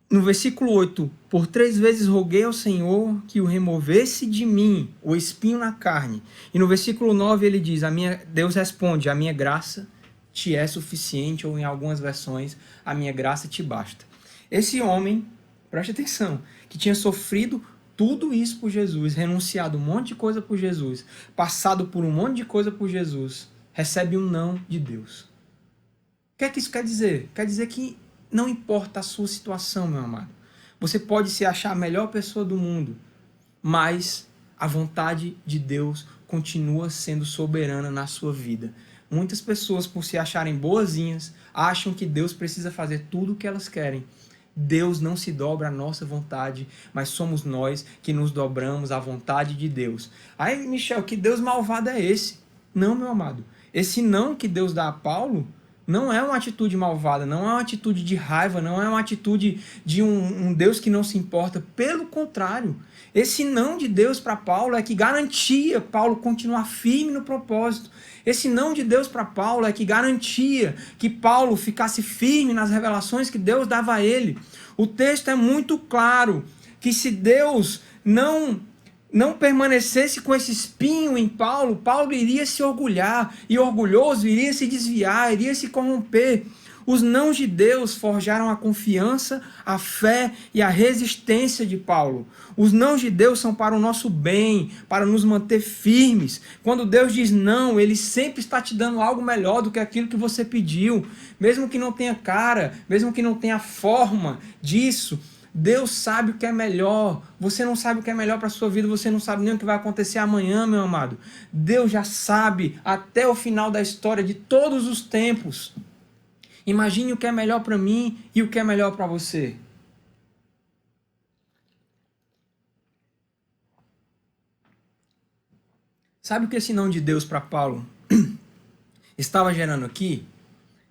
no versículo 8, por 3 vezes roguei ao Senhor que o removesse de mim, o espinho na carne. E no versículo 9 ele diz, Deus responde, a minha graça te é suficiente, ou em algumas versões, a minha graça te basta. Esse homem, preste atenção, que tinha sofrido tudo isso por Jesus, renunciado um monte de coisa por Jesus, passado por um monte de coisa por Jesus, recebe um não de Deus. O que é que isso quer dizer? Quer dizer que não importa a sua situação, meu amado. Você pode se achar a melhor pessoa do mundo, mas a vontade de Deus continua sendo soberana na sua vida. Muitas pessoas, por se acharem boazinhas, acham que Deus precisa fazer tudo o que elas querem. Deus não se dobra à nossa vontade, mas somos nós que nos dobramos à vontade de Deus. Aí, Michel, que Deus malvado é esse? Não, meu amado. Esse não que Deus dá a Paulo não é uma atitude malvada, não é uma atitude de raiva, não é uma atitude de um Deus que não se importa. Pelo contrário, esse não de Deus para Paulo é que garantia Paulo continuar firme no propósito. Esse não de Deus para Paulo é que garantia que Paulo ficasse firme nas revelações que Deus dava a ele. O texto é muito claro que se Deus não permanecesse com esse espinho em Paulo, Paulo iria se orgulhar, e orgulhoso iria se desviar, iria se corromper. Os nãos de Deus forjaram a confiança, a fé e a resistência de Paulo. Os nãos de Deus são para o nosso bem, para nos manter firmes. Quando Deus diz não, Ele sempre está te dando algo melhor do que aquilo que você pediu. Mesmo que não tenha cara, mesmo que não tenha forma disso, Deus sabe o que é melhor. Você não sabe o que é melhor para a sua vida, você não sabe nem o que vai acontecer amanhã, meu amado. Deus já sabe até o final da história de todos os tempos. Imagine o que é melhor para mim e o que é melhor para você. Sabe o que esse não de Deus para Paulo estava gerando aqui?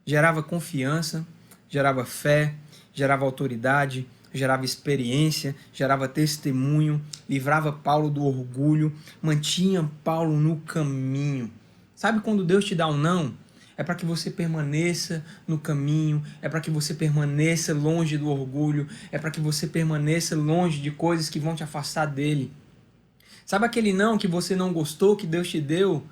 Gerava confiança, gerava fé, gerava autoridade, gerava experiência, gerava testemunho, livrava Paulo do orgulho, mantinha Paulo no caminho. Sabe quando Deus te dá um não? é para que você permaneça no caminho, é para que você permaneça longe do orgulho, é para que você permaneça longe de coisas que vão te afastar dele. Sabe aquele não que você não gostou, que Deus te deu?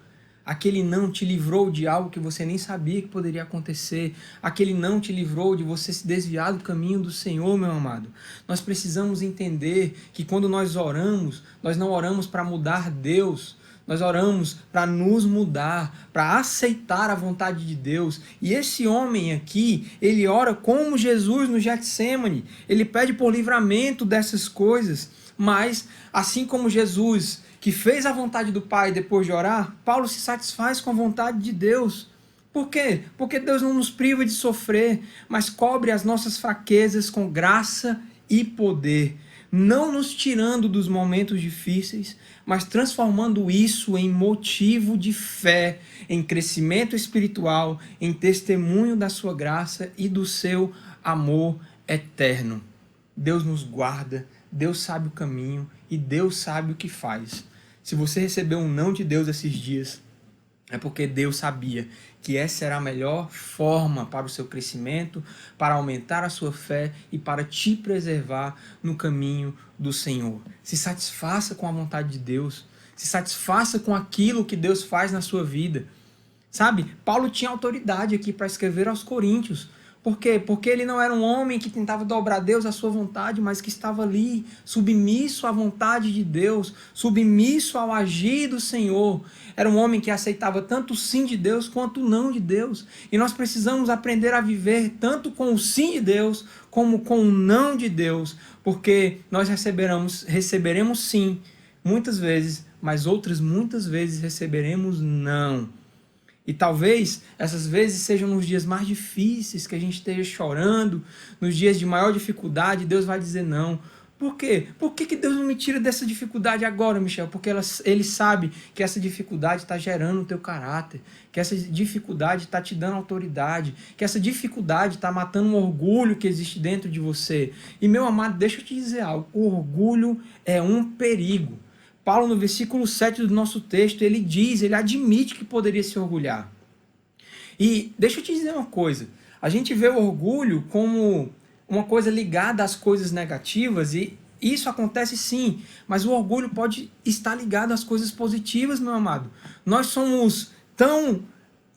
Aquele não te livrou de algo que você nem sabia que poderia acontecer. Aquele não te livrou de você se desviar do caminho do Senhor, meu amado. Nós precisamos entender que quando nós oramos, nós não oramos para mudar Deus. Nós oramos para nos mudar, para aceitar a vontade de Deus. E esse homem aqui, ele ora como Jesus no Getsêmani. Ele pede por livramento dessas coisas. Mas, assim como Jesus, que fez a vontade do Pai depois de orar, Paulo se satisfaz com a vontade de Deus. Por quê? Porque Deus não nos priva de sofrer, mas cobre as nossas fraquezas com graça e poder, não nos tirando dos momentos difíceis, mas transformando isso em motivo de fé, em crescimento espiritual, em testemunho da sua graça e do seu amor eterno. Deus nos guarda, Deus sabe o caminho e Deus sabe o que faz. Se você recebeu um não de Deus esses dias, é porque Deus sabia que essa era a melhor forma para o seu crescimento, para aumentar a sua fé e para te preservar no caminho do Senhor. Se satisfaça com a vontade de Deus, se satisfaça com aquilo que Deus faz na sua vida. Sabe, Paulo tinha autoridade aqui para escrever aos Coríntios. Por quê? Porque ele não era um homem que tentava dobrar a Deus à sua vontade, mas que estava ali, submisso à vontade de Deus, submisso ao agir do Senhor. Era um homem que aceitava tanto o sim de Deus quanto o não de Deus. E nós precisamos aprender a viver tanto com o sim de Deus como com o não de Deus, porque nós receberemos sim, muitas vezes, mas outras muitas vezes receberemos não. E talvez essas vezes sejam nos dias mais difíceis, que a gente esteja chorando, nos dias de maior dificuldade, Deus vai dizer não. Por quê? Por que Deus não me tira dessa dificuldade agora, Michel? Porque Ele sabe que essa dificuldade está gerando o teu caráter, que essa dificuldade está te dando autoridade, que essa dificuldade está matando um orgulho que existe dentro de você. E, meu amado, deixa eu te dizer algo, o orgulho é um perigo. Paulo, no versículo 7 do nosso texto, ele admite que poderia se orgulhar. E deixa eu te dizer uma coisa, a gente vê o orgulho como uma coisa ligada às coisas negativas, e isso acontece sim, mas o orgulho pode estar ligado às coisas positivas, meu amado. Nós somos tão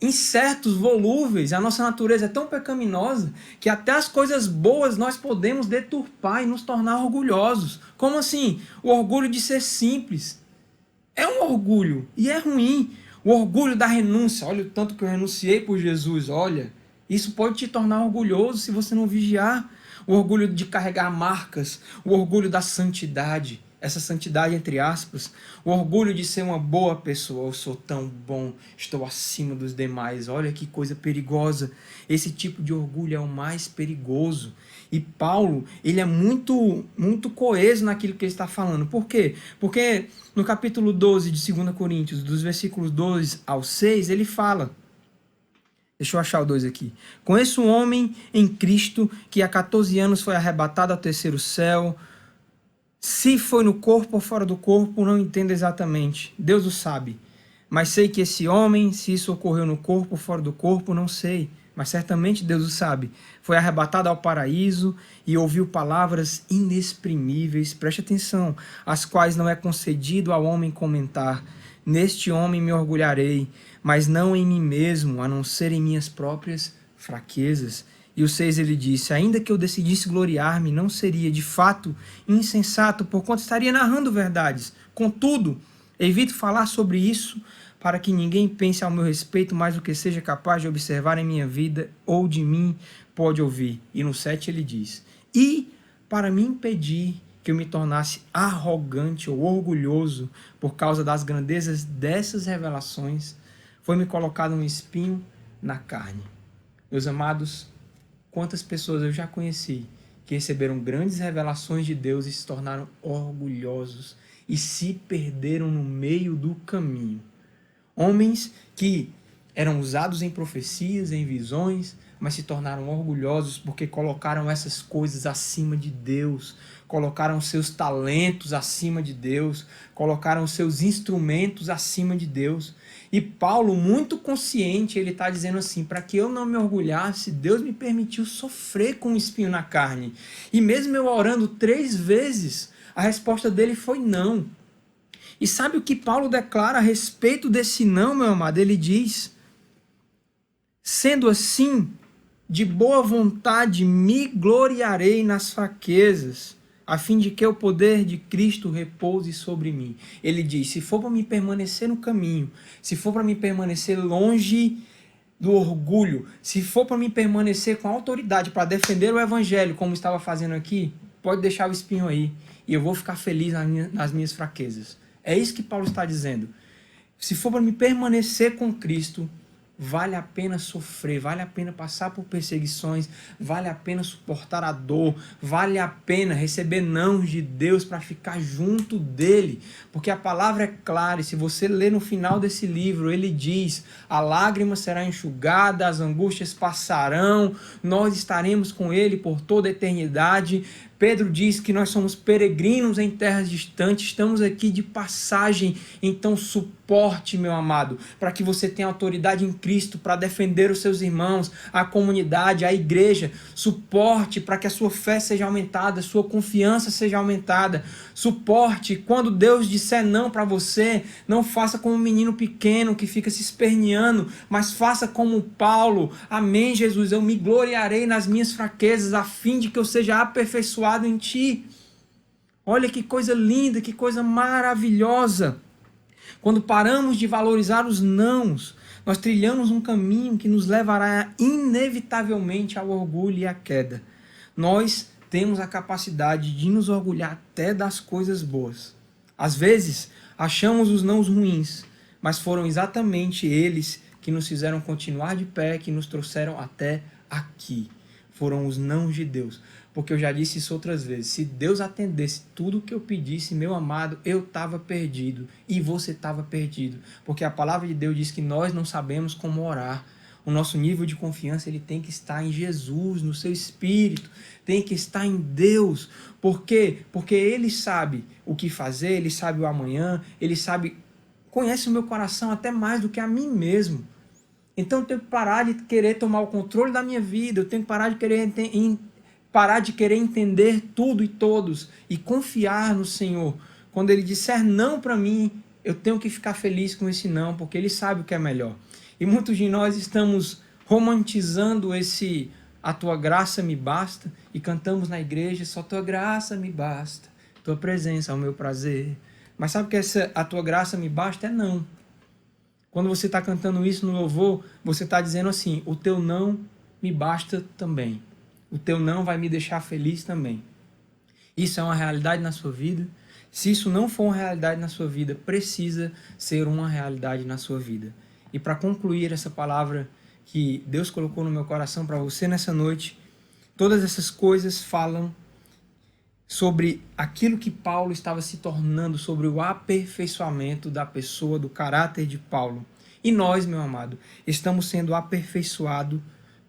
incertos, volúveis, a nossa natureza é tão pecaminosa que até as coisas boas nós podemos deturpar e nos tornar orgulhosos. Como assim? O orgulho de ser simples é um orgulho e é ruim. O orgulho da renúncia, olha o tanto que eu renunciei por Jesus, olha, isso pode te tornar orgulhoso se você não vigiar. O orgulho de carregar marcas, o orgulho da santidade, essa santidade entre aspas, o orgulho de ser uma boa pessoa, eu sou tão bom, estou acima dos demais, olha que coisa perigosa. Esse tipo de orgulho é o mais perigoso. E Paulo, ele é muito coeso naquilo que ele está falando. Por quê? Porque no capítulo 12 de 2 Coríntios, dos versículos 12 ao 6, ele fala, deixa eu achar o 2 aqui. Conheço um homem em Cristo que há 14 anos foi arrebatado ao terceiro céu. Se foi no corpo ou fora do corpo, não entendo exatamente. Deus o sabe. Mas sei que esse homem, se isso ocorreu no corpo ou fora do corpo, não sei. Mas certamente Deus o sabe. Foi arrebatado ao paraíso e ouviu palavras inexprimíveis, preste atenção, as quais não é concedido ao homem comentar. Neste homem me orgulharei, mas não em mim mesmo, a não ser em minhas próprias fraquezas. E o 6 ele disse, ainda que eu decidisse gloriar-me, não seria de fato insensato, porquanto estaria narrando verdades. Contudo, evito falar sobre isso, para que ninguém pense ao meu respeito mais do que seja capaz de observar em minha vida ou de mim pode ouvir. E no 7 ele diz, e para me impedir que eu me tornasse arrogante ou orgulhoso por causa das grandezas dessas revelações, foi-me colocado um espinho na carne. Meus amados, quantas pessoas eu já conheci que receberam grandes revelações de Deus e se tornaram orgulhosos e se perderam no meio do caminho. Homens que eram usados em profecias, em visões, mas se tornaram orgulhosos porque colocaram essas coisas acima de Deus, colocaram seus talentos acima de Deus, colocaram seus instrumentos acima de Deus. E Paulo, muito consciente, ele está dizendo assim, para que eu não me orgulhasse, Deus me permitiu sofrer com um espinho na carne. E mesmo eu orando 3 vezes, a resposta dele foi não. E sabe o que Paulo declara a respeito desse não, meu amado? Ele diz, sendo assim, de boa vontade me gloriarei nas fraquezas, a fim de que o poder de Cristo repouse sobre mim. Ele diz, se for para me permanecer no caminho, se for para me permanecer longe do orgulho, se for para me permanecer com autoridade para defender o evangelho, como estava fazendo aqui, pode deixar o espinho aí, e eu vou ficar feliz nas minhas fraquezas. É isso que Paulo está dizendo. Se for para me permanecer com Cristo, vale a pena sofrer, vale a pena passar por perseguições, vale a pena suportar a dor, vale a pena receber nãos de Deus para ficar junto dele, porque a palavra é clara, e se você ler no final desse livro, ele diz, a lágrima será enxugada, as angústias passarão, nós estaremos com ele por toda a eternidade. Pedro diz que nós somos peregrinos em terras distantes, estamos aqui de passagem, então suporte, meu amado, para que você tenha autoridade em Cristo para defender os seus irmãos, a comunidade, a igreja. Suporte para que a sua fé seja aumentada, a sua confiança seja aumentada. Suporte, quando Deus disser não para você, não faça como um menino pequeno que fica se esperneando, mas faça como Paulo. Amém, Jesus, eu me gloriarei nas minhas fraquezas, a fim de que eu seja aperfeiçoado em ti. Olha que coisa linda, que coisa maravilhosa. Quando paramos de valorizar os nãos, nós trilhamos um caminho que nos levará inevitavelmente ao orgulho e à queda. Nós temos a capacidade de nos orgulhar até das coisas boas. Às vezes, achamos os nãos ruins, mas foram exatamente eles que nos fizeram continuar de pé, que nos trouxeram até aqui. Foram os nãos de Deus. Porque eu já disse isso outras vezes, se Deus atendesse tudo o que eu pedisse, meu amado, eu estava perdido e você estava perdido. Porque a palavra de Deus diz que nós não sabemos como orar. O nosso nível de confiança ele tem que estar em Jesus, no seu Espírito, tem que estar em Deus. Por quê? Porque Ele sabe o que fazer, Ele sabe o amanhã, Ele sabe, conhece o meu coração até mais do que a mim mesmo. Então eu tenho que parar de querer tomar o controle da minha vida, eu tenho que parar de querer entender tudo e todos e confiar no Senhor. Quando Ele disser não para mim, eu tenho que ficar feliz com esse não, porque Ele sabe o que é melhor. E muitos de nós estamos romantizando esse a tua graça me basta e cantamos na igreja, só tua graça me basta, tua presença é o meu prazer. Mas sabe que essa a tua graça me basta é não. Quando você está cantando isso no louvor, você está dizendo assim, o teu não me basta também. O teu não vai me deixar feliz também. Isso é uma realidade na sua vida? Se isso não for uma realidade na sua vida, precisa ser uma realidade na sua vida. E para concluir essa palavra que Deus colocou no meu coração para você nessa noite, todas essas coisas falam sobre aquilo que Paulo estava se tornando, sobre o aperfeiçoamento da pessoa, do caráter de Paulo. E nós, meu amado, estamos sendo aperfeiçoados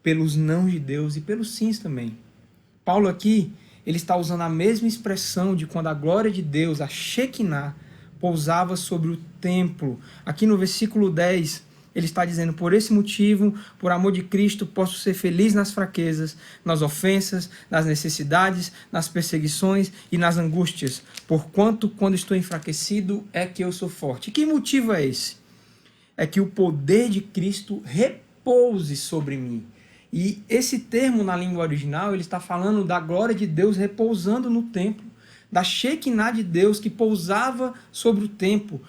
pelos não de Deus e pelos sims também. Paulo aqui, ele está usando a mesma expressão de quando a glória de Deus, a Shekinah, pousava sobre o templo. Aqui no versículo 10, ele está dizendo, por esse motivo, por amor de Cristo, posso ser feliz nas fraquezas, nas ofensas, nas necessidades, nas perseguições e nas angústias, porquanto quando estou enfraquecido é que eu sou forte. E que motivo é esse? É que o poder de Cristo repouse sobre mim. E esse termo na língua original, ele está falando da glória de Deus repousando no templo, da Shekinah de Deus que pousava sobre o templo.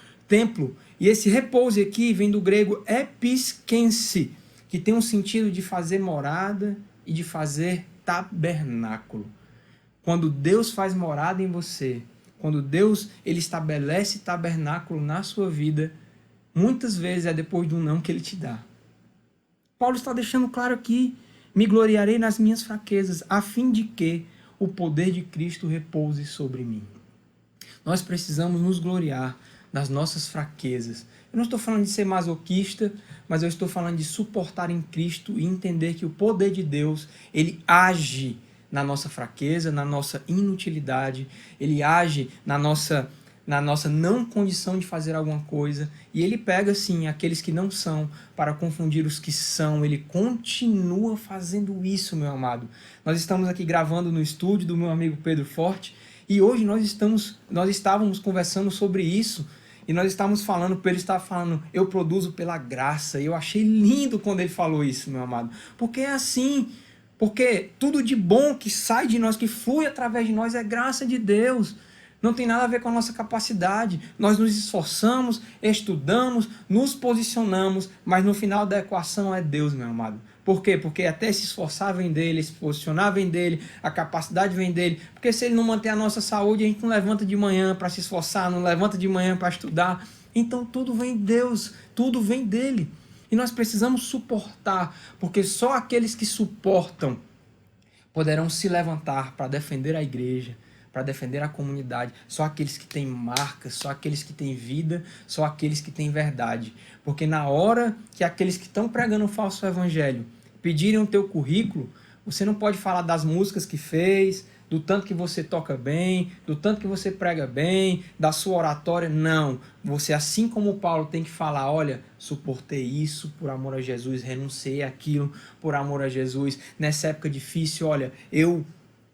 E esse repouso aqui vem do grego episkense, que tem um sentido de fazer morada e de fazer tabernáculo. Quando Deus faz morada em você, quando Deus ele estabelece tabernáculo na sua vida, muitas vezes é depois do não que ele te dá. Paulo está deixando claro aqui, me gloriarei nas minhas fraquezas, a fim de que o poder de Cristo repouse sobre mim. Nós precisamos nos gloriar nas nossas fraquezas. Eu não estou falando de ser masoquista, mas eu estou falando de suportar em Cristo e entender que o poder de Deus, ele age na nossa fraqueza, na nossa inutilidade, Ele age na nossa não condição de fazer alguma coisa, e Ele pega, sim, aqueles que não são para confundir os que são. Ele continua fazendo isso, meu amado. Nós estamos aqui gravando no estúdio do meu amigo Pedro Forte, e hoje nós estávamos conversando sobre isso, e nós estávamos falando, Pedro estava falando, eu produzo pela graça, e eu achei lindo quando ele falou isso, meu amado, porque é assim, porque tudo de bom que sai de nós, que flui através de nós, é graça de Deus. Não tem nada a ver com a nossa capacidade. Nós nos esforçamos, estudamos, nos posicionamos, mas no final da equação é Deus, meu amado. Por quê? Porque até se esforçar vem dele, se posicionar vem dele, a capacidade vem dele. Porque se ele não manter a nossa saúde, a gente não levanta de manhã para se esforçar, não levanta de manhã para estudar. Então tudo vem de Deus, tudo vem dele. E nós precisamos suportar, porque só aqueles que suportam poderão se levantar para defender a igreja, para defender a comunidade. Só aqueles que têm marcas, só aqueles que têm vida, só aqueles que têm verdade. Porque na hora que aqueles que estão pregando o falso evangelho pedirem o teu currículo, você não pode falar das músicas que fez, do tanto que você toca bem, do tanto que você prega bem, da sua oratória. Não. Você, assim como Paulo, tem que falar, olha, suportei isso por amor a Jesus, renunciei àquilo por amor a Jesus. Nessa época difícil, olha, eu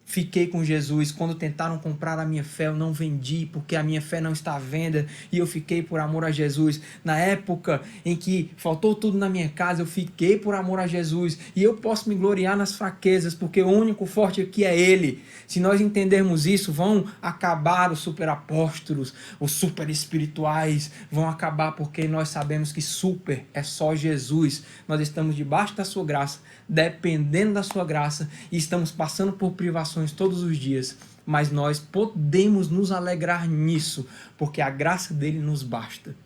fiquei com Jesus. Quando tentaram comprar a minha fé, eu não vendi, porque a minha fé não está à venda, e eu fiquei por amor a Jesus. Na época em que faltou tudo na minha casa, eu fiquei por amor a Jesus, e eu posso me gloriar nas fraquezas, porque o único forte aqui é Ele. Se nós entendermos isso, vão acabar os super apóstolos, os super espirituais, vão acabar, porque nós sabemos que super é só Jesus. Nós estamos debaixo da sua graça, dependendo da sua graça, e estamos passando por privações todos os dias, mas nós podemos nos alegrar nisso, porque a graça dele nos basta.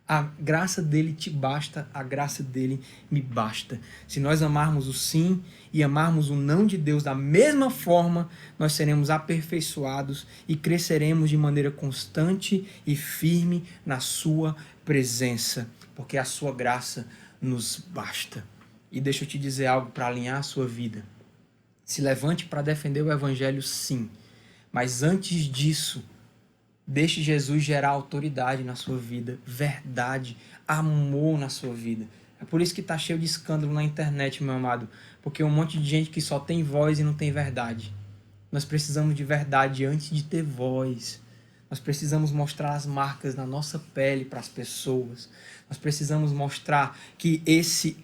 A graça dele te basta, a graça dele me basta. Se nós amarmos o sim e amarmos o não de Deus da mesma forma, nós seremos aperfeiçoados e cresceremos de maneira constante e firme na sua presença, porque a sua graça nos basta. E deixa eu te dizer algo para alinhar a sua vida. Se levante para defender o evangelho, sim. Mas antes disso, deixe Jesus gerar autoridade na sua vida, verdade, amor na sua vida. É por isso que está cheio de escândalo na internet, meu amado. Porque um monte de gente que só tem voz e não tem verdade. Nós precisamos de verdade antes de ter voz. Nós precisamos mostrar as marcas na nossa pele para as pessoas. Nós precisamos mostrar que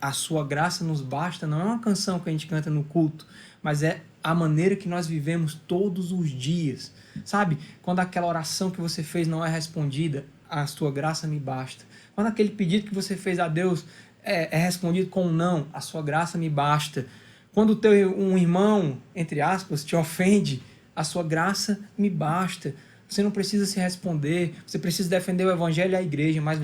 a sua graça nos basta não é uma canção que a gente canta no culto, mas é a maneira que nós vivemos todos os dias. Sabe? Quando aquela oração que você fez não é respondida, a sua graça me basta. Quando aquele pedido que você fez a Deus é respondido com um não, a sua graça me basta. Quando um irmão, entre aspas, te ofende, a sua graça me basta. Você não precisa se responder, você precisa defender o evangelho e a igreja, mas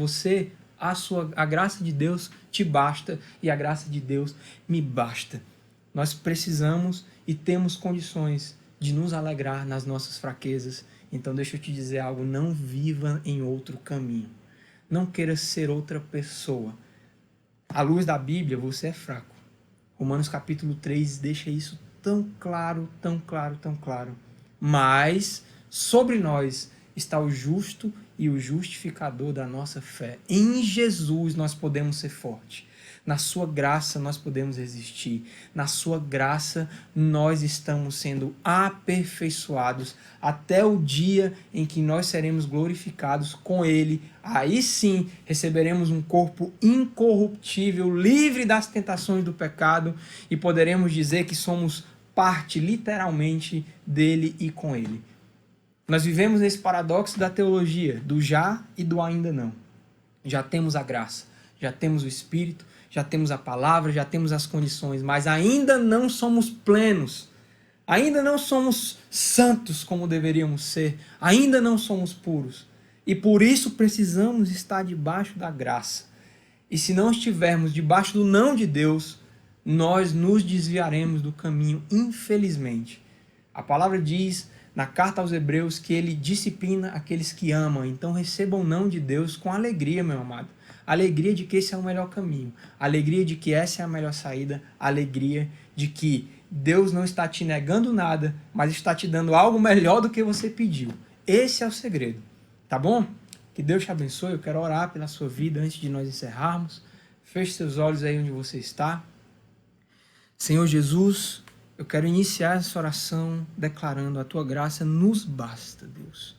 a graça de Deus te basta e a graça de Deus me basta. Nós precisamos e temos condições de nos alegrar nas nossas fraquezas. Então deixa eu te dizer algo, não viva em outro caminho. Não queira ser outra pessoa. À luz da Bíblia, você é fraco. Romanos capítulo 3 deixa isso tão claro, tão claro, tão claro. Mas sobre nós está o justo e o justificador da nossa fé. Em Jesus nós podemos ser fortes. Na sua graça nós podemos resistir. Na sua graça nós estamos sendo aperfeiçoados até o dia em que nós seremos glorificados com Ele. Aí sim receberemos um corpo incorruptível, livre das tentações do pecado, e poderemos dizer que somos parte literalmente dele e com Ele. Nós vivemos nesse paradoxo da teologia, do já e do ainda não. Já temos a graça, já temos o Espírito, já temos a palavra, já temos as condições, mas ainda não somos plenos, ainda não somos santos como deveríamos ser, ainda não somos puros. E por isso precisamos estar debaixo da graça. E se não estivermos debaixo do não de Deus, nós nos desviaremos do caminho, infelizmente. A palavra diz na carta aos Hebreus que ele disciplina aqueles que amam. Então recebam o não de Deus com alegria, meu amado. Alegria de que esse é o melhor caminho. Alegria de que essa é a melhor saída. Alegria de que Deus não está te negando nada, mas está te dando algo melhor do que você pediu. Esse é o segredo, tá bom? Que Deus te abençoe. Eu quero orar pela sua vida antes de nós encerrarmos. Feche seus olhos aí onde você está. Senhor Jesus, eu quero iniciar essa oração declarando: a tua graça nos basta, Deus.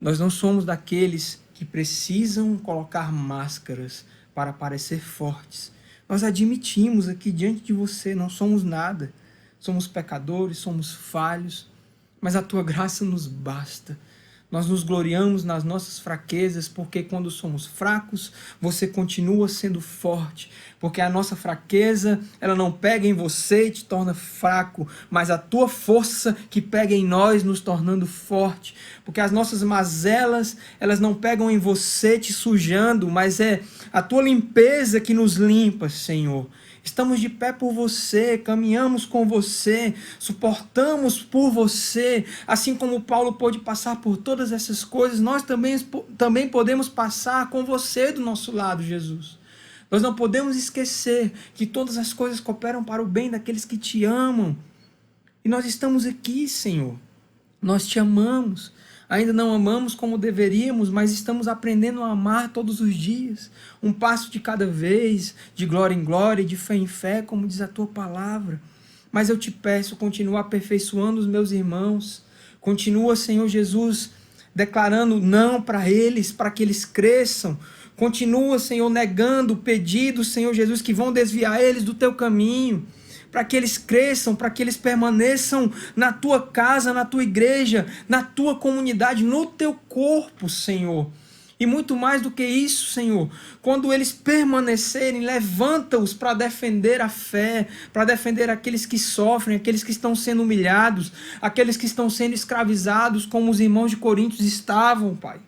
Nós não somos daqueles que precisam colocar máscaras para parecer fortes. Nós admitimos aqui diante de você, não somos nada. Somos pecadores, somos falhos, mas a tua graça nos basta. Nós nos gloriamos nas nossas fraquezas, porque quando somos fracos, você continua sendo forte. Porque a nossa fraqueza, ela não pega em você e te torna fraco, mas a tua força que pega em nós, nos tornando forte. Porque as nossas mazelas, elas não pegam em você te sujando, mas é a tua limpeza que nos limpa, Senhor. Estamos de pé por você, caminhamos com você, suportamos por você, assim como Paulo pôde passar por todas essas coisas, nós também podemos passar com você do nosso lado, Jesus. Nós não podemos esquecer que todas as coisas cooperam para o bem daqueles que te amam. E nós estamos aqui, Senhor. Nós te amamos. Ainda não amamos como deveríamos, mas estamos aprendendo a amar todos os dias. Um passo de cada vez, de glória em glória, de fé em fé, como diz a tua palavra. Mas eu te peço, continua aperfeiçoando os meus irmãos. Continua, Senhor Jesus, declarando não para eles, para que eles cresçam. Continua, Senhor, negando pedidos, Senhor Jesus, que vão desviar eles do teu caminho, para que eles cresçam, para que eles permaneçam na tua casa, na tua igreja, na tua comunidade, no teu corpo, Senhor. E muito mais do que isso, Senhor, quando eles permanecerem, levanta-os para defender a fé, para defender aqueles que sofrem, aqueles que estão sendo humilhados, aqueles que estão sendo escravizados, como os irmãos de Coríntios estavam, Pai.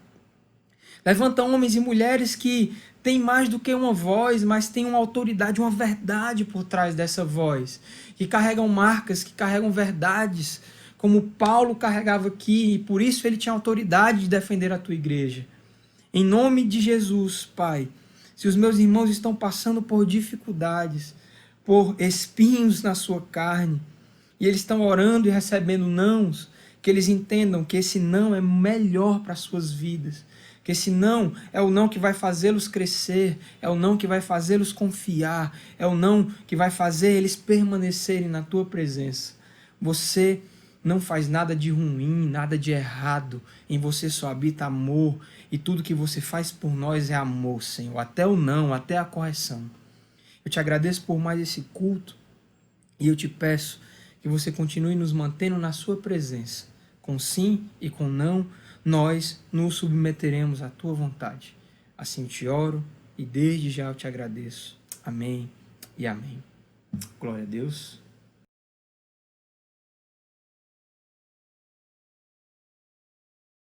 Levanta homens e mulheres que têm mais do que uma voz, mas têm uma autoridade, uma verdade por trás dessa voz, que carregam marcas, que carregam verdades, como Paulo carregava aqui, e por isso ele tinha autoridade de defender a tua igreja. Em nome de Jesus, Pai, se os meus irmãos estão passando por dificuldades, por espinhos na sua carne, e eles estão orando e recebendo nãos, que eles entendam que esse não é melhor para as suas vidas, que esse não é o não que vai fazê-los crescer, é o não que vai fazê-los confiar, é o não que vai fazer eles permanecerem na tua presença. Você não faz nada de ruim, nada de errado, em você só habita amor, e tudo que você faz por nós é amor, Senhor, até o não, até a correção. Eu te agradeço por mais esse culto, e eu te peço que você continue nos mantendo na sua presença, com sim e com não, nós nos submeteremos à tua vontade. Assim te oro e desde já eu te agradeço. Amém e amém. Glória a Deus.